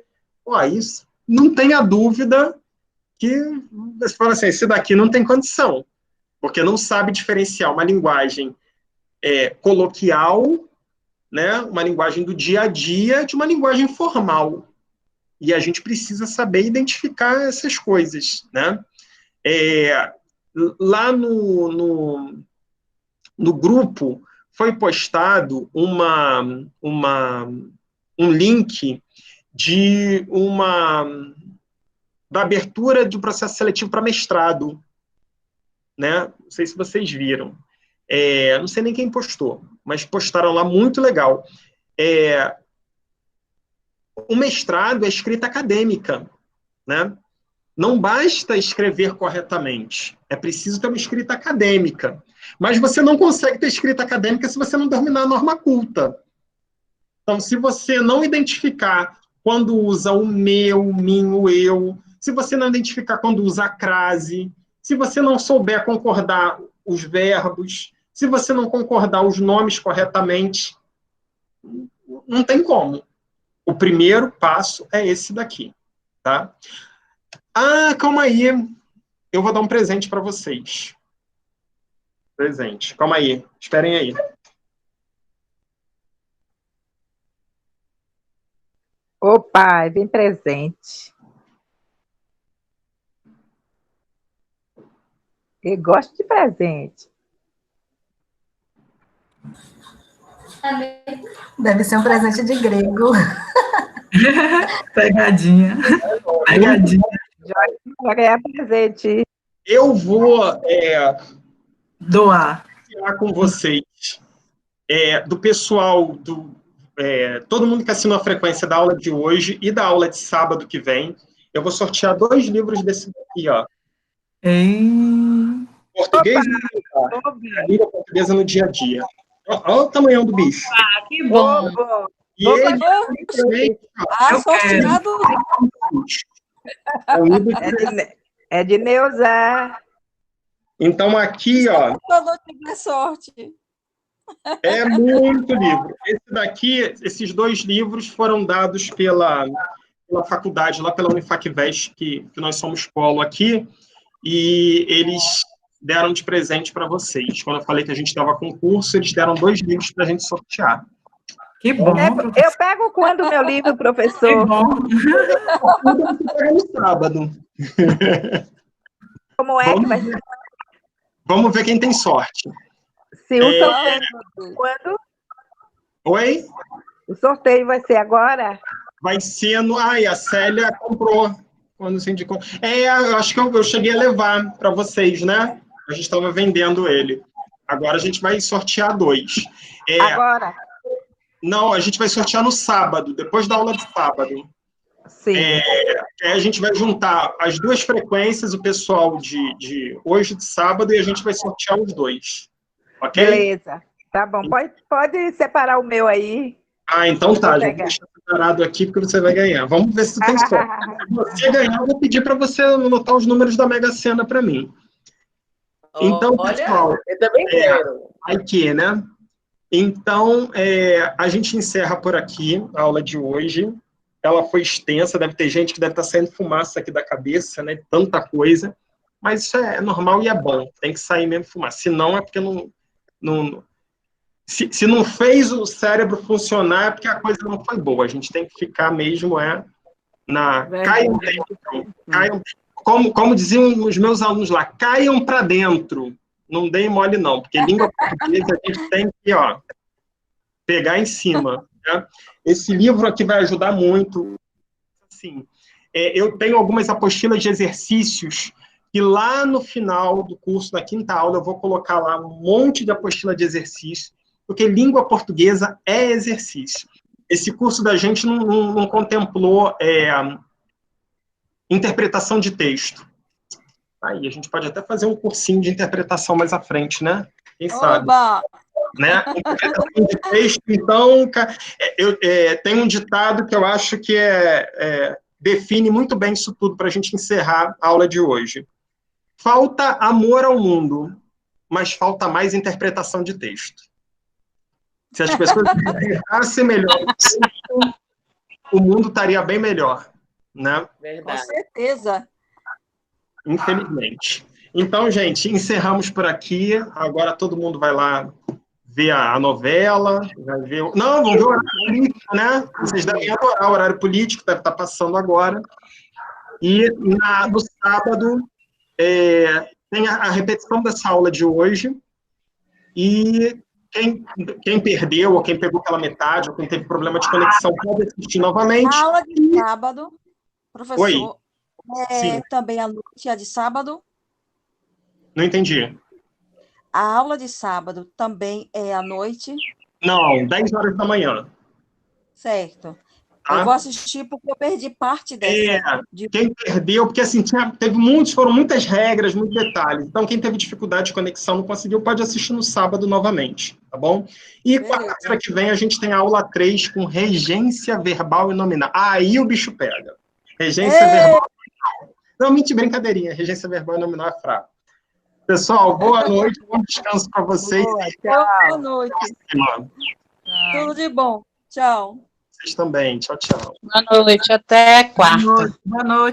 isso não tenha dúvida que você fala assim, esse daqui não tem condição, porque não sabe diferenciar uma linguagem coloquial, né? Uma linguagem do dia a dia de uma linguagem formal. E a gente precisa saber identificar essas coisas, né? Lá no grupo foi postado um link da abertura de um processo seletivo para mestrado, né? Não sei se vocês viram. Não sei nem quem postou, mas postaram lá, muito legal. O mestrado é escrita acadêmica, né? Não basta escrever corretamente, é preciso ter uma escrita acadêmica. Mas você não consegue ter escrita acadêmica se você não dominar a norma culta. Então, se você não identificar quando usa o meu, o mim, o eu, se você não identificar quando usa a crase, se você não souber concordar os verbos, se você não concordar os nomes corretamente, não tem como. O primeiro passo é esse daqui, tá? Calma aí, eu vou dar um presente para vocês. Presente, calma aí, esperem aí. Opa, vem presente. Eu gosto de presente. Deve ser um presente de grego. Pegadinha. Pegadinha. Vai ganhar presente. Eu vou doar com vocês do pessoal todo mundo que assinou a frequência da aula de hoje e da aula de sábado que vem. Eu vou sortear 2 livros desse daqui, ó. Português a língua portuguesa no dia a dia. Olha o tamanhão do bicho. Que bom. E ele sorteado. É de Neuza. Então, aqui, ó. Quando tiver sorte. É muito livro. Esses 2 livros foram dados pela faculdade, lá pela Unifacvest, que nós somos polo aqui, e eles deram de presente para vocês. Quando eu falei que a gente dava concurso, eles deram 2 livros para a gente sortear. Que bom. Eu pego quando o meu livro, professor? Que bom. Eu pego no sábado. Como é que vai ser? Vamos ver quem tem sorte. Se o sorteio quando? Oi? O sorteio vai ser agora? Vai ser no... a Célia comprou quando se indicou. Eu acho que eu cheguei a levar para vocês, né? A gente estava vendendo ele. Agora a gente vai sortear 2. Agora? Não, a gente vai sortear no sábado, depois da aula de sábado. Sim. A gente vai juntar as duas frequências, o pessoal de hoje, de sábado, e a gente vai sortear os dois. Ok? Beleza. Tá bom. Pode separar o meu aí. Então tá. Vou Já vou pegar. deixar separado aqui, porque você vai ganhar. Vamos ver se tu tem sorte. Se você ganhar, eu vou pedir para você anotar os números da Mega Sena para mim. Então, pessoal, eu também quero. aqui, né? Então, a gente encerra por aqui a aula de hoje. Ela foi extensa, deve ter gente que deve estar saindo fumaça aqui da cabeça, né? Tanta coisa. Mas isso é normal e é bom. Tem que sair mesmo fumaça. Se não, é porque se não fez o cérebro funcionar, é porque a coisa não foi boa. A gente tem que ficar mesmo caiam dentro. Como diziam os meus alunos lá, caiam para dentro. Não deem mole, não, porque língua portuguesa a gente tem que pegar em cima. Né? Esse livro aqui vai ajudar muito. Assim, eu tenho algumas apostilas de exercícios e lá no final do curso, na quinta aula, eu vou colocar lá um monte de apostila de exercício, porque língua portuguesa é exercício. Esse curso da gente não contemplou interpretação de texto. Aí, a gente pode até fazer um cursinho de interpretação mais à frente, né? Quem sabe? Oba! Né? Interpretação de texto, então, tem um ditado que eu acho que define muito bem isso tudo para a gente encerrar a aula de hoje. Falta amor ao mundo, mas falta mais interpretação de texto. Se as pessoas interpretassem melhor o texto, o mundo estaria bem melhor, né? Com certeza. Infelizmente. Então, gente, encerramos por aqui. Agora todo mundo vai lá ver a novela, vai ver... Não, vão ver o horário político, né? Vocês devem adorar o horário político, deve estar passando agora. E no sábado tem a repetição dessa aula de hoje. E quem perdeu, ou quem pegou pela metade, ou quem teve problema de conexão, pode assistir novamente. A aula de sábado, professor, Oi. Sim. também à noite, a de sábado? Não entendi. A aula de sábado também é à noite? Não, 10 horas da manhã. Certo. Tá? Eu vou assistir porque eu perdi parte dessa. Quem perdeu, porque assim, foram muitas regras, muitos detalhes. Então, quem teve dificuldade de conexão, não conseguiu, pode assistir no sábado novamente, tá bom? E quarta-feira que vem a gente tem a aula 3 com regência verbal e nominal. Aí o bicho pega. Regência verbal e nominal. Não, mentira, brincadeirinha. Regência verbal e nominal é fraco. Pessoal, boa noite, bom descanso para vocês. Boa noite. Tudo de bom. Tchau. Vocês também. Tchau, tchau. Boa noite, até quarta. Boa noite.